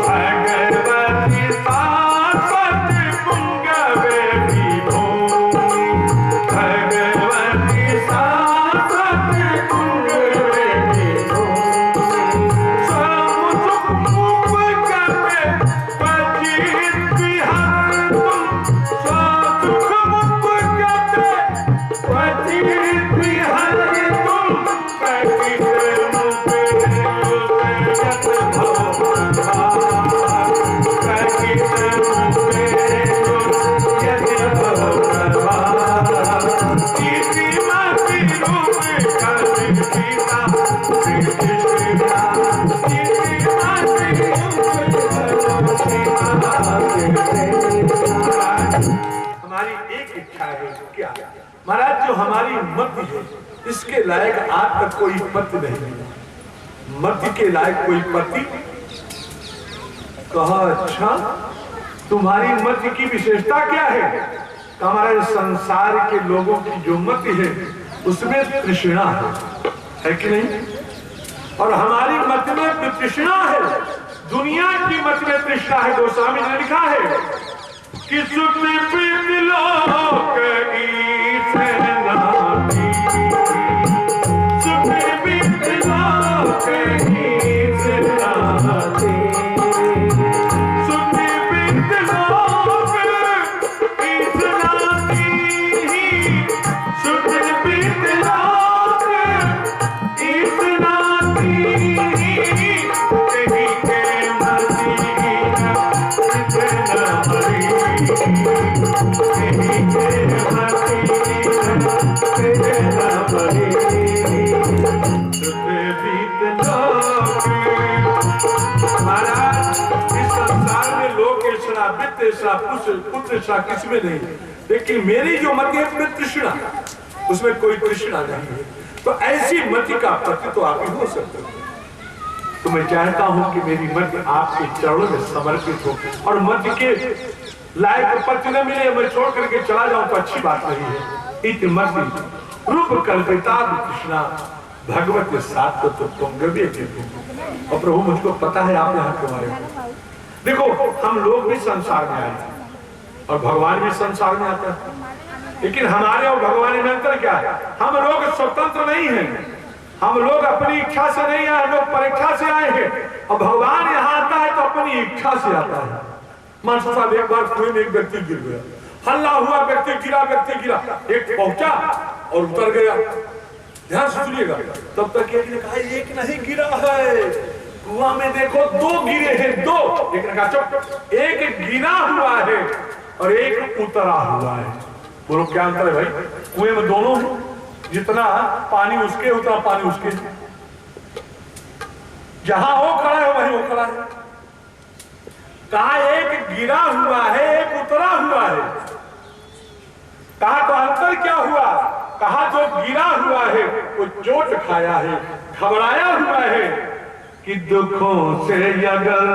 भगवती सासत पुंगवे विभूमि, भगवती सासत पुंगवे महाराज, जो हमारी मति है इसके लायक आज तक कोई पति नहीं मिला। मति के लायक कोई पति कहा, अच्छा तुम्हारी मति की विशेषता क्या है? हमारे संसार के लोगों की जो मति है उसमें तृष्णा है कि नहीं? और हमारी मत में तृष्णा है, दुनिया की मत में तृष्णा है। गोस्वामी ने लिखा है कि सुख प्रीत लोक गीत नाती, सुख प्रीत लोक गीत नाती, पुत्र किसमें नहीं, लेकिन मेरी जो मति है उसमें तृष्णा, उसमें कोई तृष्णा नहीं है। तो ऐसी मति का पति तो आप ही हो सकते हो। तो मैं चाहता हूं कि मेरी मति आपके चरणों में समर्पित हो, और मति के लायक पति न मिले मैं छोड़ करके चला जाऊं तो अच्छी बात नहीं है। इति मति रूप कल्पिता तृष्णा भगवत के साथ तो तुम गव्य देखो। और प्रभु मुझको पता है आप यहाँ के बारे में। देखो हम लोग भी संसार में आए और भगवान भी संसार में आता है, लेकिन हमारे और भगवान में अंतर क्या है? हम लोग स्वतंत्र नहीं हैं, हम लोग अपनी इच्छा से नहीं आए, हम लोग परीक्षा से आए हैं। और भगवान यहाँ आता है तो अपनी इच्छा से आता है। मास्टर साहब एक बार कुएं में एक व्यक्ति गिर गया, हल्ला हुआ, व्यक्ति गिरा, एक पहुंचा और उतर गया। ध्यान से सुनिएगा, तब तक एक ने कहा एक नहीं गिरा है, कुआं में देखो दो गिरे हैं, दो। एक ने कहा चुप, एक गिरा हुआ है और एक उतरा हुआ है। बोलो क्या अंतर है भाई? कुएं में दोनों, जितना पानी उसके उतना पानी उसके, जहां वो खड़ा है वहीं वो खड़ा है। कहा एक गिरा हुआ है, एक उतरा हुआ है। कहा तो अंतर क्या हुआ? कहा जो गिरा हुआ है वो चोट खाया है, घबराया हुआ है कि दुखों से अगर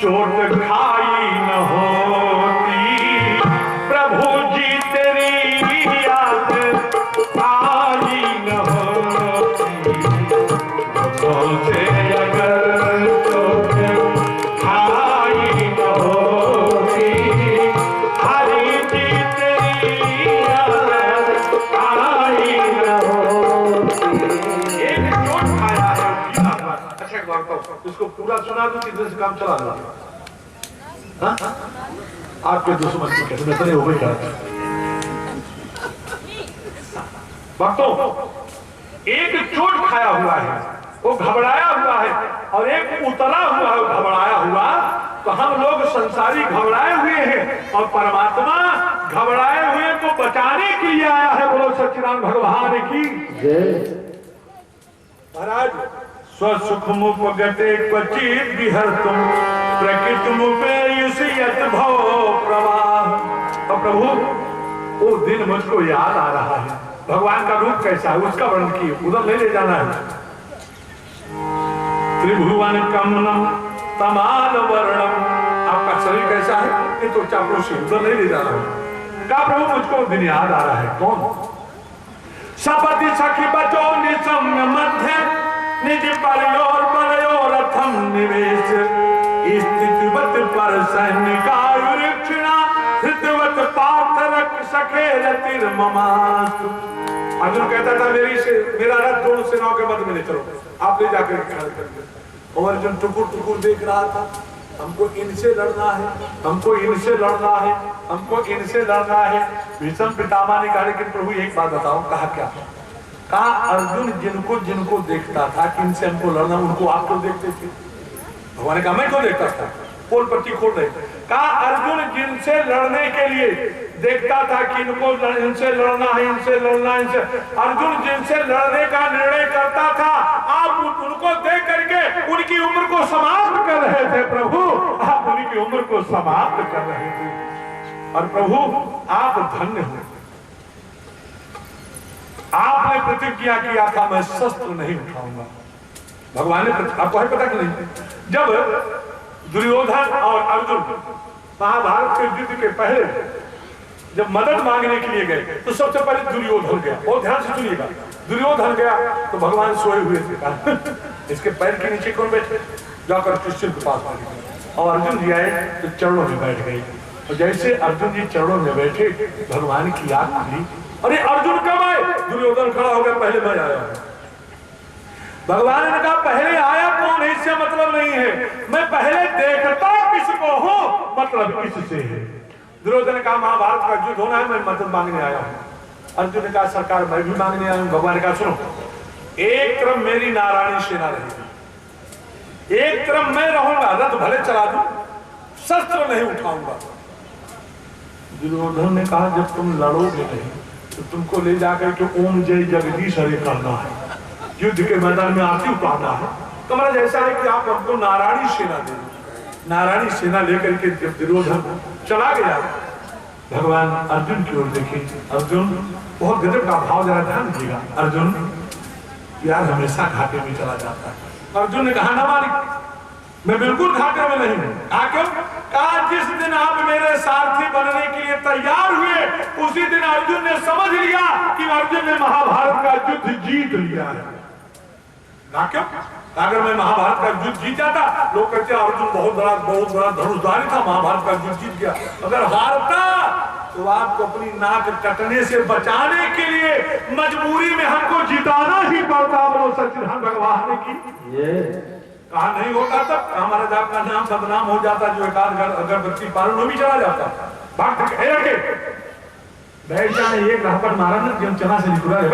चोट खाई न होती, प्रभु जी तेरी याद आई न होती। दुखों से अगर चोट खाई न होती, हरि जी तेरी याद आई न होती। एक चोट खाया है, उसको पूरा सुना दो, कितने से काम चला दो। आपके दुश्मन की कैसे मैं हो गई भक्तों, एक चोट खाया हुआ है वो घबराया हुआ है, और एक उतरा हुआ है वो घबराया हुआ। तो हम लोग संसारी घबराए हुए हैं और परमात्मा घबराए हुए को बचाने के लिए आया है। बोलो सच्चिदानंद भगवान की जय। महाराज स्वसुखमुपगते क्वचित् विहर्तुं प्रकृतिमुपयुष्यत भव प्रवाह। और प्रभु वो दिन मुझको याद आ रहा है, भगवान का रूप कैसा है उसका वर्णन किए, उधर नहीं ले जाना है। त्रिभुवन कमलम तमाल वर्णम, आपका शरीर कैसा है ये तो चापलूसी, उधर नहीं ले जाना है। क्या प्रभु मुझको दिन याद आ रहा है? कौन? सपति सखी बचो निसम्य मध्य निज परियोर परयोरथम निवेश, स्थितिवत पर सैनिकायुरक्षिणा हृदवत पार्थ रख सखे रतिर्ममास्तु। अर्जुन कहता था मेरा रथ दोनों सेनाओं के मध्य में ले चलो, आप ले जाकर खड़ा करके। और अर्जुन टुकुर टुकुर देख रहा था, हमको इनसे लड़ना है, हमको इनसे लड़ना है, हमको इनसे लड़ना है। भीष्म पितामह ने कहा लेकिन प्रभु एक बात बताओ। कहा क्या? कहा अर्जुन जिनको जिनको देखता था कि इनसे हमको लड़ना, उनको आप क्यों देखते थे? भगवान ने कहा मैं क्यों देखता था? पोल पट्टी खोल रहे। कहा अर्जुन जिनसे लड़ने के लिए देखता था कि इनको इनसे लड़ना है, इनसे लड़ना है, इनसे, अर्जुन जिनसे लड़ने का निर्णय करता था, आप उनको देख करके उनकी उम्र को समाप्त कर रहे थे। प्रभु आप उनकी उम्र को समाप्त कर रहे थे। और प्रभु आप धन्य हो, आपने प्रतिज्ञा किया था मैं शस्त्र नहीं उठाऊंगा। भगवान ने, आपको है पता कि नहीं, जब दुर्योधन और अर्जुन महाभारत के युद्ध के पहले जब मदद मांगने के लिए गए तो सबसे पहले दुर्योधन गया। और ध्यान से सुनिएगा, दुर्योधन गया तो भगवान सोए हुए थे, इसके पैर के नीचे कौन बैठे? जाकर कृष्ण के पास मांगे। और अर्जुन जी आए तो चरणों में बैठ गए। और जैसे अर्जुन जी चरणों में बैठे भगवान की आंख खुली। अरे अर्जुन कब आए? दुर्योधन खड़ा हो गया, पहले मैं आया। भगवान ने कहा पहले आया कौन है इससे मतलब नहीं है, मैं पहले देखता किसको हूं मतलब किससे है। दुर्योधन ने कहा महाभारत का युद्ध होना है, मैं मदद मांगने आया हूं। अर्जुन ने कहा सरकार मैं भी मांगने आया हूं। भगवान ने कहा सुनो, एक तरफ मेरी नारायणी सेना रहेगी, एक तरफ मैं रहूंगा, रथ भले चला दूं, शस्त्र नहीं उठाऊंगा। दुर्योधन ने कहा जब तुम लड़ोगे नहीं तो तुमको ले जाकर के ओम जय जगदीश हरे करना है, युद्ध के मैदान में आरती उतारना है। तो मेरा जैसा है कि आप हमको नारायणी सेना दे, नारायणी सेना लेकर के जब दुर्योधन चला गया, भगवान अर्जुन की ओर देखे। अर्जुन बहुत गजब का भाव, जरा ध्यान दीजिएगा। अर्जुन यार हमेशा घाटे में चला जाता है। अर्जुन ने कहा ना मालिक, मैं बिल्कुल घाटे में नहीं हूं। क्यों? कहा जिस दिन आप मेरे सारथी बनने के लिए तैयार हुए उसी दिन अर्जुन ने समझ लिया कि अर्जुन ने महाभारत का युद्ध जीत लिया है। क्यों? अगर मैं महाभारत का युद्ध जीत जाता, लोग कहते अर्जुन बहुत बड़ा धनुषधारी था, महाभारत का युद्ध जीत गया। अगर हारता तो आपको अपनी नाक कटने से बचाने के लिए मजबूरी में हमको जिताना ही पड़ता। बोलो सच्चिदानंद भगवान की। कहा नहीं होता तब हमारा जाप का नाम बदनाम हो जाता, जो एक आध अगरबत्ती पालन वो भी चला जाता। भक्त बैठा ने एक राह पर मारा ना कि हम चना से निकला है।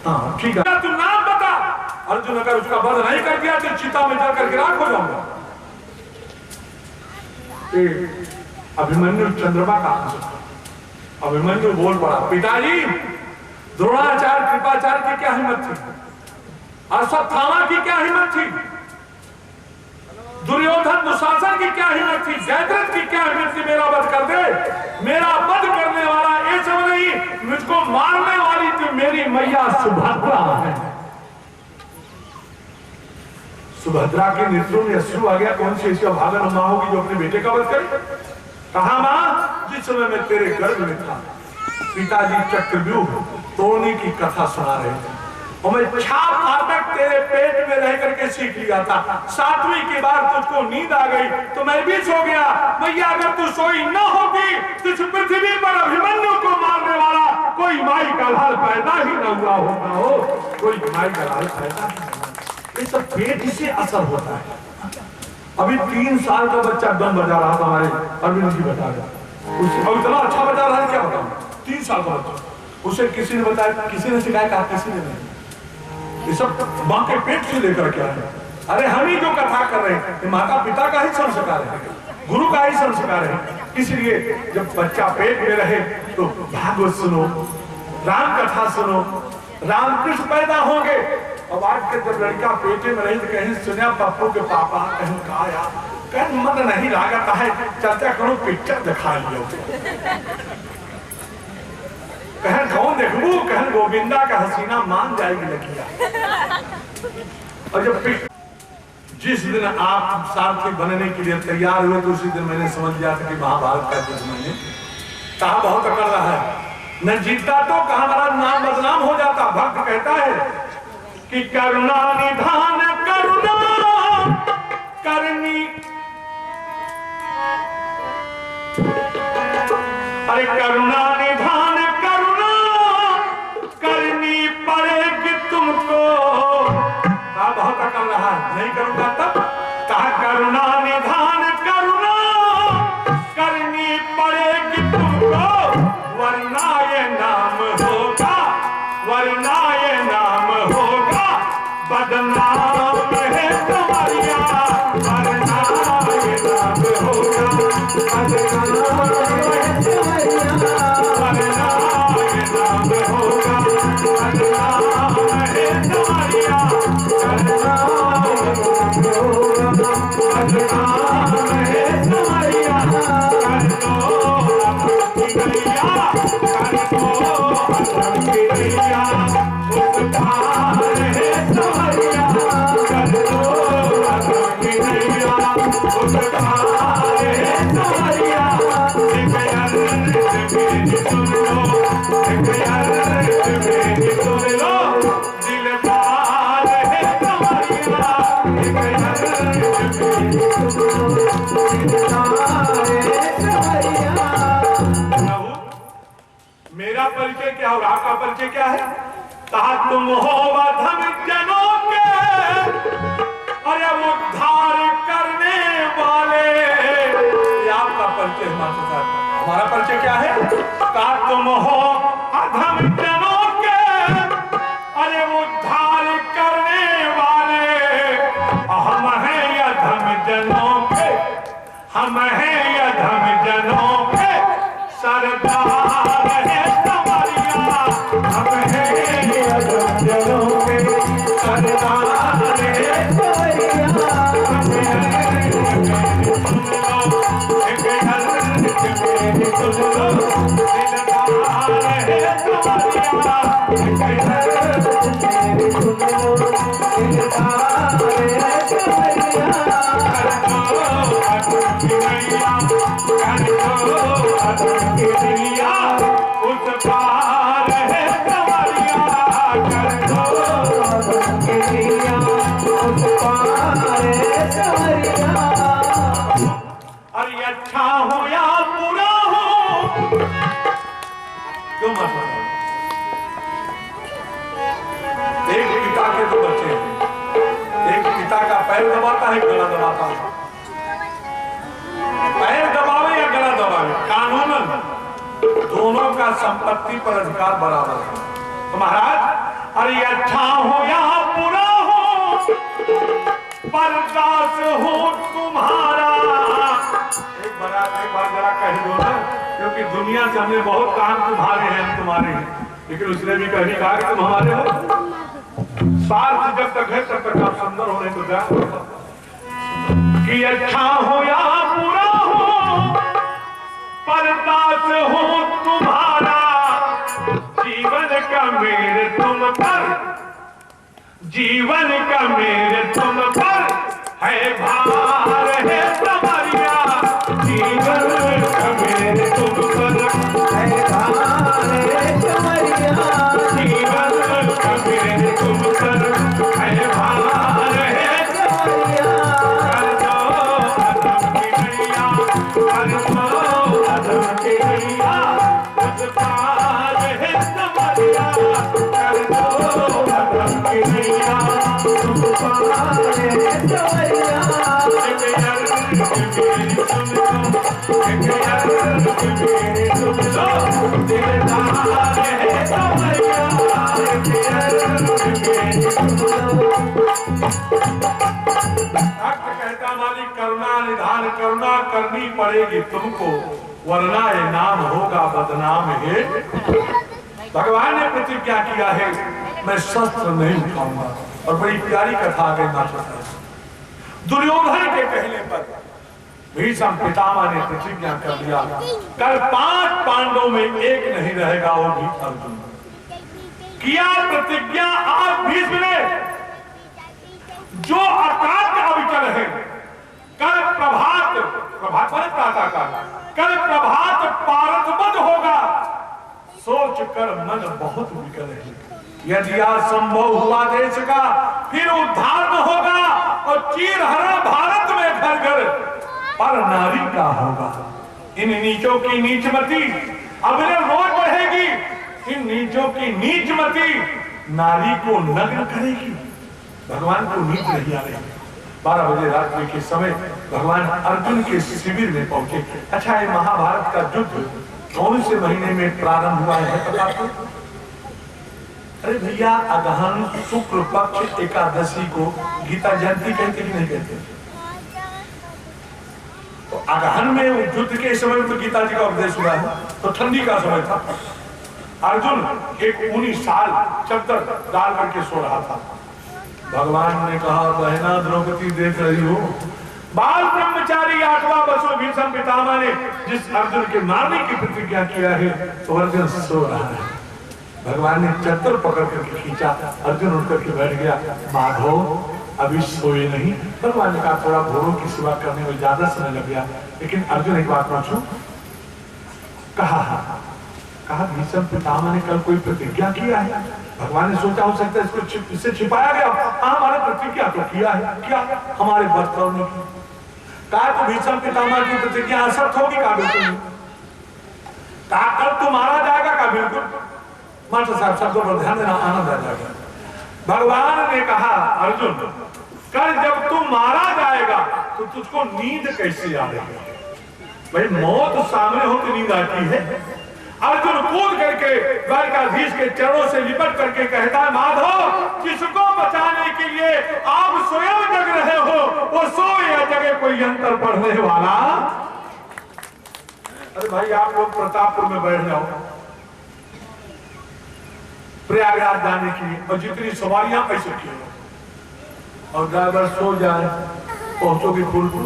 हाँ ठीक है, तू नाम बता। अर्जुन अगर उसका वध नहीं कर दिया तो चिता में जल करके राख हो जाऊंगा। अभिमन्यु चंद्रमा का अभिमन्यु बोल पड़ा, पिताजी द्रोणाचार्य कृपाचार्य की क्या हिम्मत थी, अश्वत्थामा की क्या हिम्मत थी, दुर्योधन दुशासन की क्या हिम्मत थी, जयद्रथ की क्या हिम्मत थी मेरा वध कर दे। मेरा वध करने वाला ये सब नहीं, मुझको मारने वाली तो मेरी मैया सुभद्रा है। सुभद्रा के नेत्रों में अश्रु आ गया। कौन सी ऐसी अभागन मां होगी जो अपने बेटे का वध करे? कहा मां, जिस समय मैं तेरे गर्भ में था पिताजी चक्रव्यूह तोड़ने की कथा सुना रहे थे और मैं छाप फाटक तेरे पेट में रह करके सीख लिया था। 7वीं की बार तुझको नींद आ गई तो मैं भी सो गया। मैया अगर तू सोई न होती तो इस पृथ्वी पर अभिमन्यु को मारने वाला कोई माई का लाल पैदा ही न हुआ होता हो। कोई माई का लाल पैदा, ये सब पेट से असर होता है। अभी 3 साल का बच्चा दम बजा रहा था, हमारे अरविंद जी बता रहे, और इतना अच्छा बजा रहा है क्या बताऊं। 3 साल का बच्चा, उसे किसी ने बताया, किसी ने सिखाया, कहा किसी ने नहीं। ये सब मां के पेट से लेकर के आए। अरे हम ही जो कथा कर रहे हैं माता पिता का ही संस्कार है, गुरु का ही संस्कार है। इसलिए जब बच्चा पेट में रहे तो भागवत सुनो, राम कथा सुनो, रामकृष्ण पैदा होंगे। अब आज के जब लड़का पेटे में रही तो कहीं सुनिया पप्पू के पापा, कहीं खाया, कहीं मन नहीं लागता है, चर्चा करो पिक्चर दिखा लियो, कहन कौन देखबू, कहन गोविंदा का हसीना मान जाएगी लकिया। और जब जिस दिन आप सारथी बनने के लिए तैयार हुए तो उसी दिन मैंने समझ लिया था कि महाभारत का युद्ध मैंने कहा बहुत अकड़ रहा है, न जीतता तो कहा हमारा नाम बदनाम हो जाता। भक्त कहता है कि करुणा निधान करुणा करनी, अरे करुणा निधान करुणा करनी पड़ेगी तुमको। कहा बहुत अकड़ रहा है, नहीं करूंगा तब। कहा करुणा निधान करुणा करनी पड़ेगी तुमको, वरना ये नाम होगा, वरना ये नाम होगा बदनाम है तुम्हारिया, वरना ये नाम होगा बदनाम है तुम्हारिया, वरना ये नाम होगा बदनाम है तुम्हारिया, बदनाम होगा बदनाम है तुम्हारिया। कर दो गैया, कर दो गैया, उपकार है तुम्हारिया, कर दो गैया, उपकार है तुम्हारिया। मेरी सुन लो, मेरी सुन लो, दिलदार है तुम्हारिया, मेरा परिचय क्या और आपका परिचय क्या है? कहा तुम हो धन जनों के, अरे वो उद्धार करने वाले। ये आपका परिचय हमारा परिचय क्या है? कहा तुम हो अधम जनों के, अरे वो उद्धार करने वाले। हम हैं या हम हैं अधम जनों के सरदार है संवरिया, हम हैं अधम जनों के सरदार है संवरिया, अरे अच्छा हो या बुरा हो, क्यों मतलब एक पिता के दो बच्चे हैं, एक पिता का पैर दबाता है, गला दबाता है, पैर दबावे या गला दबावे, कानूनन दोनों का संपत्ति पर अधिकार बराबर है। तो महाराज अरे अच्छा हो या बुरा हो, बर्दाश्त हो तुम्हारा। एक बार जरा कह दो ना, क्योंकि दुनिया से हमने बहुत काम तुम्हारे हैं, हम तुम्हारे हैं, लेकिन उसने भी कहीं कहा कि तुम हमारे हो। स्वार्थ जब तक है तब तक आप सुंदर होने को ध्यान कि अच्छा हो या बुरा हो, बर्दाश्त हो तुम्हारा। जीवन का मेरे तुम पर, जीवन का मेरे तुम पर है भार है संवरिया, जीवन का मेरे तुम पर है भार है संवरिया, जीवन का मेरे तुम पर है भार है संवरिया। कर दो अधम की नैया, कर दो अधम की नैया, उस पार है संवरिया, कर दो अधम की नैया, उस पार है संवरिया। कहता मालिक करुणा निधान करुणा करनी पड़ेगी तुमको, वरना ये नाम होगा बदनाम है। भगवान ने प्रतिज्ञा किया है मैं शस्त्र नहीं उठाऊंगा। और बड़ी प्यारी कथा आगे नाचता है। दुर्योधन के कहने पर भीष्म पितामह ने प्रतिज्ञा कर दिया, कल 5 पांडवों में एक नहीं रहेगा, वो भी अर्जुन। किया प्रतिज्ञा आज भीष्म ने, जो अकाट्य अविचल है। कल प्रभात प्रातः काल, कल प्रभात पारसमद होगा, सोच कर मन बहुत विकल है। यदि आज संभव हुआ देश का फिर उद्धार न होगा, और चीर हरा भारत में घर घर पर नारी का होगा। इन नीचों की नीचमती अब रोज बढ़ेगी, इन नीचों की नीचमती नारी को नग्न करेगी। भगवान को नीच नहीं आ रही। 12 बजे रात्रि के समय भगवान अर्जुन के शिविर में पहुंचे। अच्छा, ये महाभारत का युद्ध कौन से महीने में प्रारंभ हुआ है पता आपको? अरे भैया, अगहन शुक्ल पक्ष एकादशी को गीता जयंती कहते कि नहीं कहते? तो अगहन में युद्ध के समय तो गीता जी का उपदेश हुआ है, तो ठंडी का समय था। अर्जुन एक 19 साल चद्दर डाल करके सो रहा था। भगवान ने कहा, बहना द्रौपदी देख रही हो, बाल ब्रह्मचारी 8वां वसु भीष्म पितामह ने जिस अर्जुन के मारने की प्रतिज्ञा किया है, तो अर्जुन सो रहा है। भगवान ने चद्दर पकड़ करके खींचा, अर्जुन उठ करके बैठ गया। माधव अभी सोए नहीं। भगवान ने कहा थोड़ा भोरों की सेवा करने में ज्यादा समय लग गया, लेकिन अर्जुन एक बात पूछूं? कहा भीष्म पितामह ने कल कोई प्रतिज्ञा किया है? भगवान ने सोचा हो सकता है इससे छिपाया गया। हमारे प्रतिज्ञा तो किया है, क्या हमारे बर्ताव ने की? कहा तो भीष्म पितामह की प्रतिज्ञा असत्य होगी? कहा बिल्कुल नहीं। कहा कल तो मारा जाएगा? कहा बिल्कुल। मास्टर साहब शब्दों पर ध्यान देना, आनंद आ जाएगा। भगवान ने कहा, अर्जुन कल जब तू मारा जाएगा तो तुझको नींद कैसे आ रही है? भाई, मौत सामने हो तो नींद आती है, अर्जुन कूद करके द्वारकाधीश के चरणों से लिपट करके कहता है, माधव किसको बचाने के लिए आप स्वयं जग रहे हो, वो सो या जगह कोई यंत्र पढ़ने वाला। अरे भाई आप लोग प्रतापपुर में बैठ जाओ प्रयागराज जाने के लिए, और जितनी सवारियां ऐसे की और ड्राइवर सो जाए, पहुंचोगे फूलपुर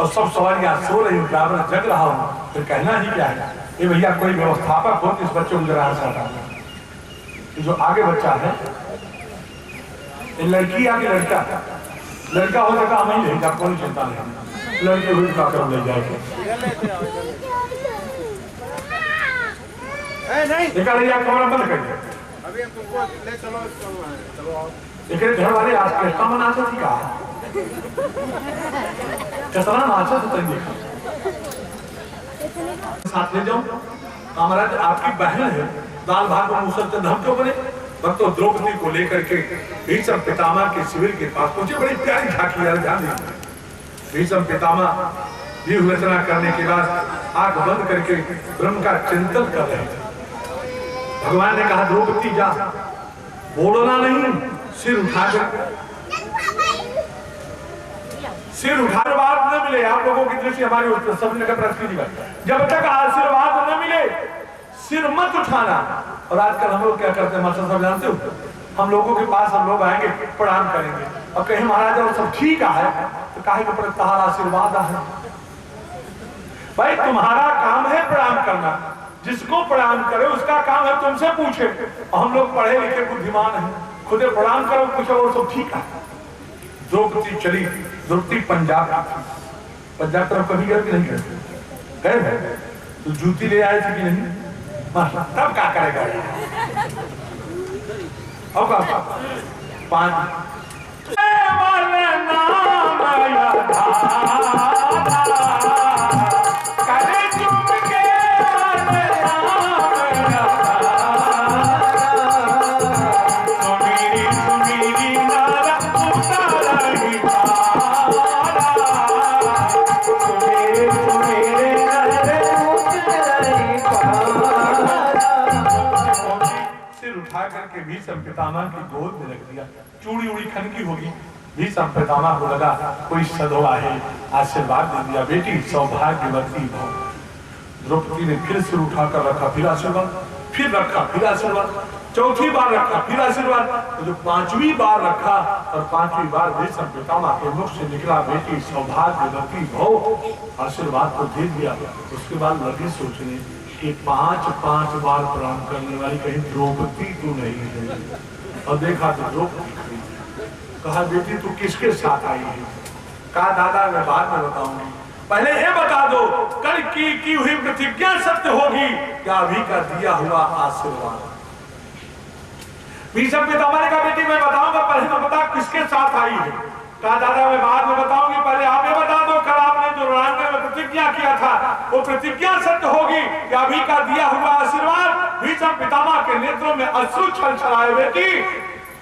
और सब सवारियां सो रही, ड्राइवर जग रहा हूं, फिर कहना ही क्या है। ये भैया कोई व्यवस्थापक हो इस बच्चे को जरा हंसाता, जो आगे बच्चा है लड़की आगे लड़का, लड़का हो जाएगा हम ही लेगा, कोई चिंता नहीं, लड़के हुई का कर ले जाएंगे। कमरा बंद कर दिया, अभी हम तुमको ले चलो, चलो घर वाले आज कृष्णा मनाते थी कहा कितना नाचा था देखा, साथ ले जाऊं महाराज आपकी बहन है, दाल भात और मुसलते धम क्यों बने। भक्तों द्रौपदी को लेकर के भीष्म पितामह के शिविर के पास पहुंचे, बड़ी प्यारी झांकी यार, ध्यान दीजिए। भीष्म पितामह व्यूह रचना करने के बाद आंख बंद करके ब्रह्म का चिंतन कर रहे थे। भगवान ने कहा द्रौपदी जा, बोलना नहीं, सिर उठाकर, सिर उठाकर बात न मिले। आप लोगों की दृष्टि हमारी सब जगह प्रतिनिधि है, जब तक आशीर्वाद न मिले सिर मत उठाना। और आजकल हम लोग क्या करते हैं मास्टर साहब जानते हो, हम लोगों के पास हम लोग आएंगे प्रणाम करेंगे और कहीं महाराज और सब ठीक है तो काहे के ऊपर तुम्हारा आशीर्वाद है। भाई तुम्हारा काम है प्रणाम करना, जिसको प्रणाम करे उसका काम है तुमसे पूछे। और हम लोग पढ़े लिखे बुद्धिमान हैं, खुदे प्रणाम करो पूछो और सब ठीक है। द्रौपदी चली, द्रौपदी पंजाब तरफ कभी गए कि नहीं गए? गए तो जूती ले आए थे कि नहीं? तब क्या करेगा और का पांच भीष्म पितामह की गोद में रख दिया, चूड़ी उड़ी खनकी होगी। भीष्म पितामह को लगा कोई सधवा है, आशीर्वाद दे दिया, बेटी सौभाग्यवती भव। द्रौपदी ने फिर सिर उठाकर रखा, फिर आशीर्वाद, फिर रखा, फिर आशीर्वाद, चौथी बार रखा, फिर आशीर्वाद। तो जो पांचवी बार रखा और पांचवी बार भीष्म पितामह के मुख से निकला बेटी सौभाग्यवती भव, आशीर्वाद को दे दिया। उसके बाद लगे सोचने कि पांच बार प्रणाम करने वाली कहीं द्रौपदी तू नहीं है। और देखा तो द्रौपदी खड़ी, कहा बेटी तू किसके साथ आई है? कहा दादा मैं बाद में बताऊंगी, पहले ये बता दो कल की हुई प्रतिज्ञा सत्य होगी क्या अभी का दिया हुआ आशीर्वाद? भीष्म पितामह ने कहा बेटी मैं बताऊंगा, पहले तो बता किसके साथ आई है। कहा दादा मैं बाद में बताऊंगी, पहले आप ये बता दो कल आपने जो रणरंग में प्रतिज्ञा किया था वो प्रतिज्ञा सत्य होगी या अभी का दिया हुआ आशीर्वाद? भीष्म पितामह के नेत्रों में अश्रु छलछलाए, बेटी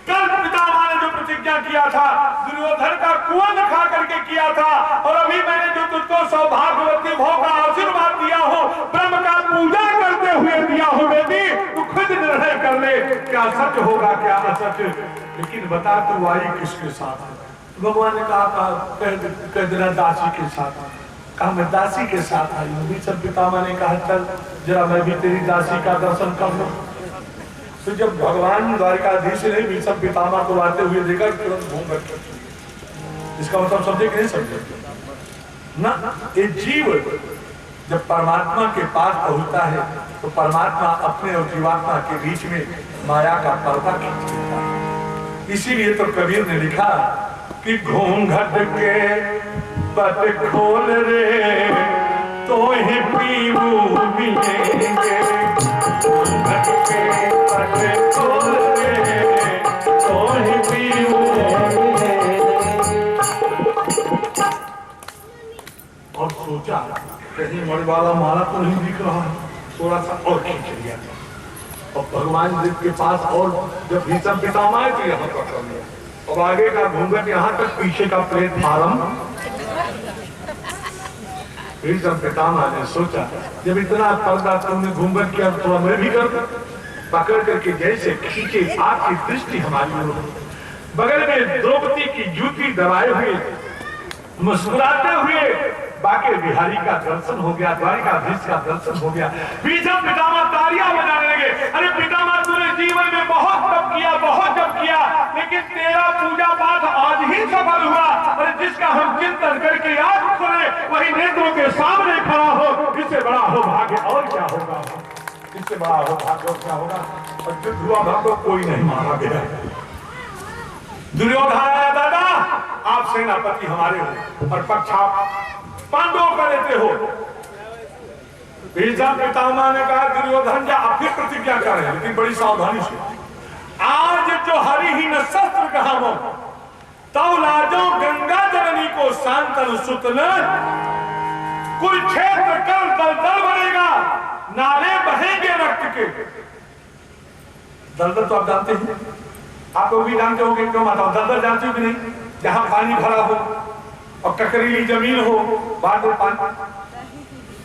कल पितामह ने जो प्रतिज्ञा किया था दुर्योधन का कुआं खा करके किया था, और अभी मैंने जो तुझको सौभाग्यवती भव का आशीर्वाद दिया हो, ब्रह्म का पूजा करते हुए दिया हो, बेटी तू खुद निर्णय कर ले क्या सच होगा क्या असच। लेकिन बता तू आई किसके साथ? भगवान ने कहा कह देना दासी के साथ। कहा मैं दासी के साथ आई हूँ। भीष्म पितामह ने कहा चल जरा मैं भी तेरी दासी का दर्शन कर लूं। तो जब भगवान द्वारकाधीश ने भीष्म पितामह को आते हुए देखा तुरंत घूम बैठे। इसका मतलब समझे कि नहीं समझे ना? ये जीव जब परमात्मा के पास पहुंचता है तो परमात्मा अपने और जीवात्मा के बीच में माया का पर्दा खींच देता है। इसीलिए तो कबीर ने लिखा कि घूंघट के पट खोल रे तो ही पीऊ मिलेंगे, घूंघट के पट खोल रे तो ही पीऊ मिलेंगे। और सोचा कहीं मणिवाला माला तो नहीं दिख रहा, थोड़ा सा और खींच लिया और भगवान जी के पास, और जब भीष्म पितामह तो यहाँ पर कर लिया। अब आगे का घूंघट यहाँ तक, पीछे का प्लेटफार्म भीष्म पितामह ने सोचा जब इतना पर्दा तुमने घूंघट किया तो मैं भी कर दूं। पकड़ करके जैसे खींचे आपकी दृष्टि हमारी ओर, बगल में द्रौपदी की जूती दबाए हुए मुस्कुराते हुए बाके बिहारी का दर्शन हो गया, द्वारिकाधीश का दर्शन हो गया। भीष्म पितामह तालियां बजाने लगे। अरे पितामह तूने जीवन में बहुत जप किया, बहुत जप किया, लेकिन तेरा पूजा पाठ आज ही सफल हुआ। अरे जिसका हम चिंतन करके याद करें वही नेत्रों के सामने खड़ा हो, इससे बड़ा हो भाग्य और क्या होगा, इससे बड़ा हो भाग्य और क्या होगा। और युद्ध हुआ भक्तों, कोई नहीं मारा गया। दुर्योधन आया, दादा आप सेनापति हमारे हो और पक्ष आप पांडवों का लेते हो। भीष्म पितामह ने कहा दुर्योधन या आप फिर प्रतिज्ञा कर रहे हैं, लेकिन बड़ी सावधानी से। आज जो हरि ही न शस्त्र कहावो तब लाजो गंगा जननी को शांतन सुतन, कुरुक्षेत्र कल दलदल बनेगा, नाले बहेंगे रक्त के। दलदल तो आप जानते हैं, आप लोग भी जानते होंगे, क्यों माता दलदल जानते हो कि नहीं? जहां पानी भरा हो और ककरीली जमीन हो, बाद में पानी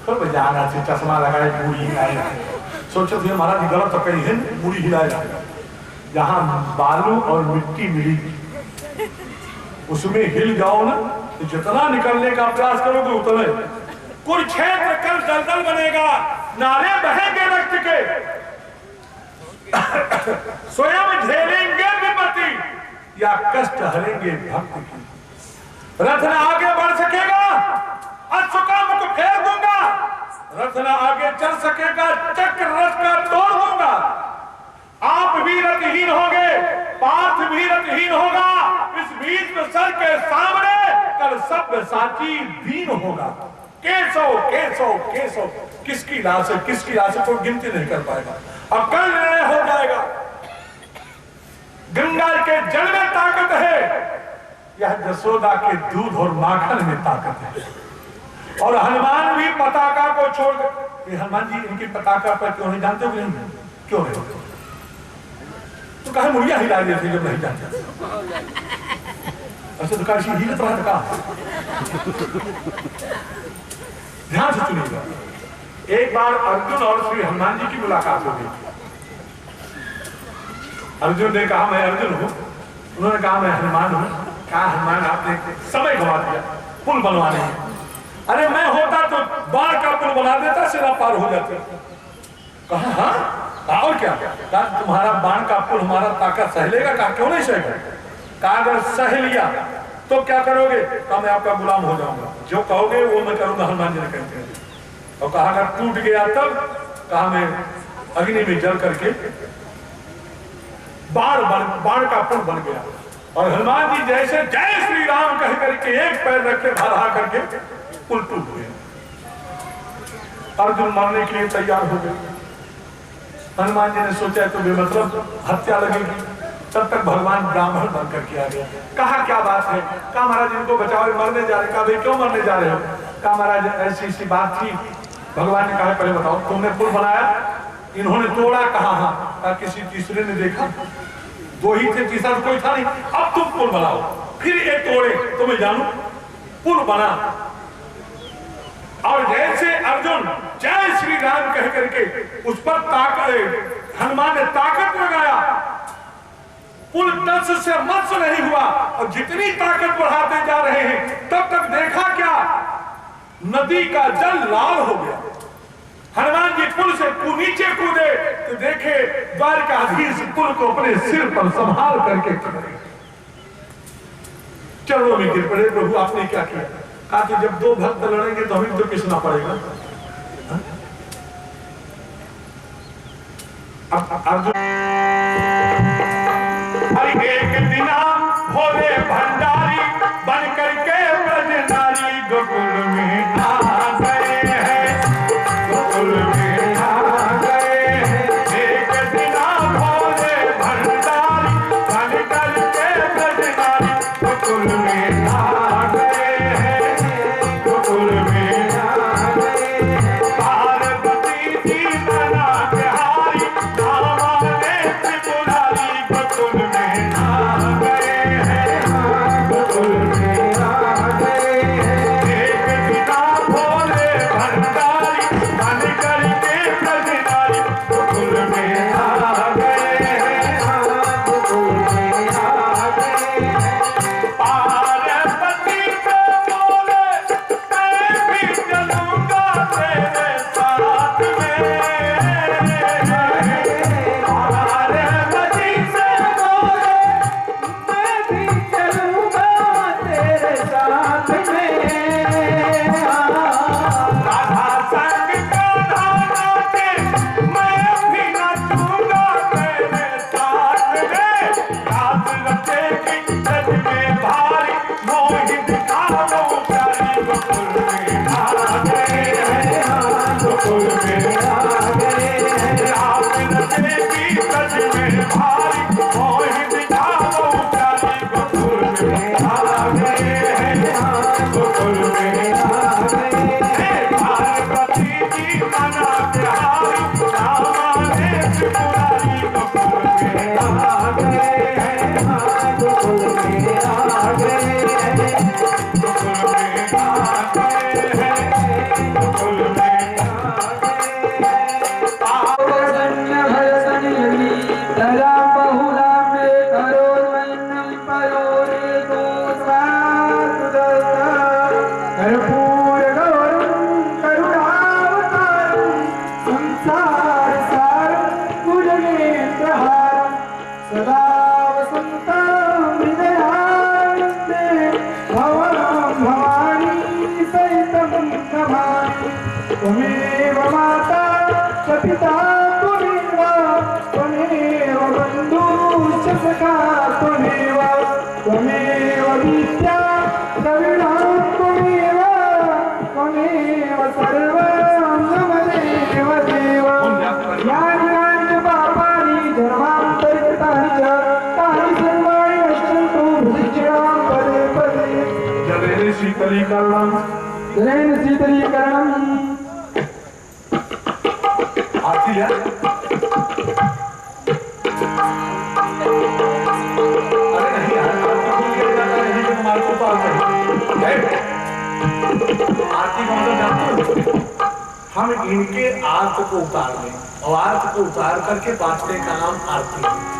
तो जाना से चश्मा लगाए पूरी हिलाए, सोचो थे महाराज गलत तो कहीं है, पूरी हिलाए। जहां बालू और मिट्टी मिली उसमें हिल जाओ ना, तो जितना निकलने का प्रयास करोगे उतना। कुरुक्षेत्र कल दलदल बनेगा, नाले बहेंगे रक्त के, स्वयं झेलेंगे विपत्ति या कष्ट हरेंगे भक्त की। रथ न आगे बढ़ सकेगा, अश्व का मुख फेर दूंगा, रथ न आगे चल सकेगा, चक्र रथ का तोड़ दूंगा। आप भी रथहीन होंगे, पार्थ भी रथहीन होगा, इस बीच में सर के सामने कल सब्यसाची दीन होगा। केशव केशव केशव, किसकी लाश है, किसकी लाश है, कोई गिनती नहीं कर पाएगा। अब कल निर्णय हो जाएगा। गंगा के जल में ताकत है, यह जसोदा के दूध और माखन में ताकत है। और हनुमान भी पताका को छोड़, हनुमान जी इनकी पताका पर क्यों नहीं जानते हो? नहीं क्यों नहीं? तो कहा मुड़िया हिला रहे थे जब नहीं जानते। अच्छा तो काशी हिलत रहा था। ध्यान से सुनिएगा। एक बार अर्जुन और श्री हनुमान जी की मुलाकात हो गई। अर्जुन ने कहा मैं अर्जुन हूं, उन्होंने कहा मैं हनुमान हूं। कहा हनुमान आपने समय गंवा दिया पुल बनवाने में। अरे मैं होता तो बाढ़ का पुल बना देता, सिरा पार हो जाते। कहा हाँ और क्या? कहा तुम्हारा बाण का पुल हमारा ताकत सह लेगा? कहा क्यों नहीं सहेगा? कहा अगर सह लिया तो क्या करोगे? कहा मैं आपका गुलाम हो जाऊंगा, जो कहोगे वो मैं करूंगा। हनुमान जी ने कहते हैं। और कहा अगर टूट गया तब? कहा मैं अग्नि में जल करके बाण का पुल बन गया। और हनुमान जी जैसे जय श्री राम कह करके एक पैर रखे बढ़ा करके पुल टूट गया। अर्जुन मरने के लिए तैयार हो गए। हनुमान जी ने सोचा तो बेमतलब हत्या लगेगी, तब तक भगवान ब्राह्मण बनकर के आ गया। कहा क्या बात है? कहा महाराज इनको बचाओ, मरने जा रहे। कहा भाई क्यों मरने जा रहे हो? कहा महाराज ऐसी ऐसी बात थी। भगवान ने कहा पहले बताओ तुमने पुल बनाया, इन्होंने तोड़ा कहा? हाँ। कहा किसी तीसरे ने देखा? दो ही थे, तीसरा कोई था नहीं। अब तुम पुल बनाओ। फिर एक तोड़े तो मैं जानू। पुल बना और जैसे अर्जुन जय श्री राम कह करके उस पर ताकत, हनुमान ने ताकत लगाया, पुल टस से मत्स्य नहीं हुआ। और जितनी ताकत बढ़ाते जा रहे हैं तब तक देखा क्या? नदी का जल लाल हो गया। हनुमान जी पुल से नीचे कूदे तो देखे द्वारिकाधीश पुल को अपने सिर पर संभाल करके चरणों में गिर पड़े। प्रभु आपने क्या किया? कहा कि जब दो भक्त लड़ेंगे तो हमें तो किसना पड़ेगा। अब अर्जुन एक दिन भोले भंडारी बन करके ब्रजधारी गोकुल में आ गए हैं, गोकुल में आ गए हैं। एक दिन भोले भंडारी बन करके ब्रजधारी गोकुल में आ गए हैं, गोकुल में आ गए हैं। पार्वती जी बना बिहारी, रामा ने गोकुल में आ गए। पार्वती जी मना बिहारी रामा ने त्रिपुरारी गोकुल में आ गए हैं। गोकुल में आ गए हैं। गोकुल में आ गए हैं। गोकुल में त्वमेव माता च पिता त्वमेव बन्धुश्च सखा त्वमेव विद्या द्रविणः त्वमेव सर्वं मम देव देव। यानि यानि पापानि जन्मान्तरितानि च तानि सर्वाणि नश्यन्तु हृदिच्छिरां पदे पदे। जलेन शीतलीकरणम् आती है। अरे नहीं यार, मार्को पाल आरती का मतलब जानते हो? हम इनके आर्त को उतार लें और आर्त को उतार करके बांटने का नाम आरती है।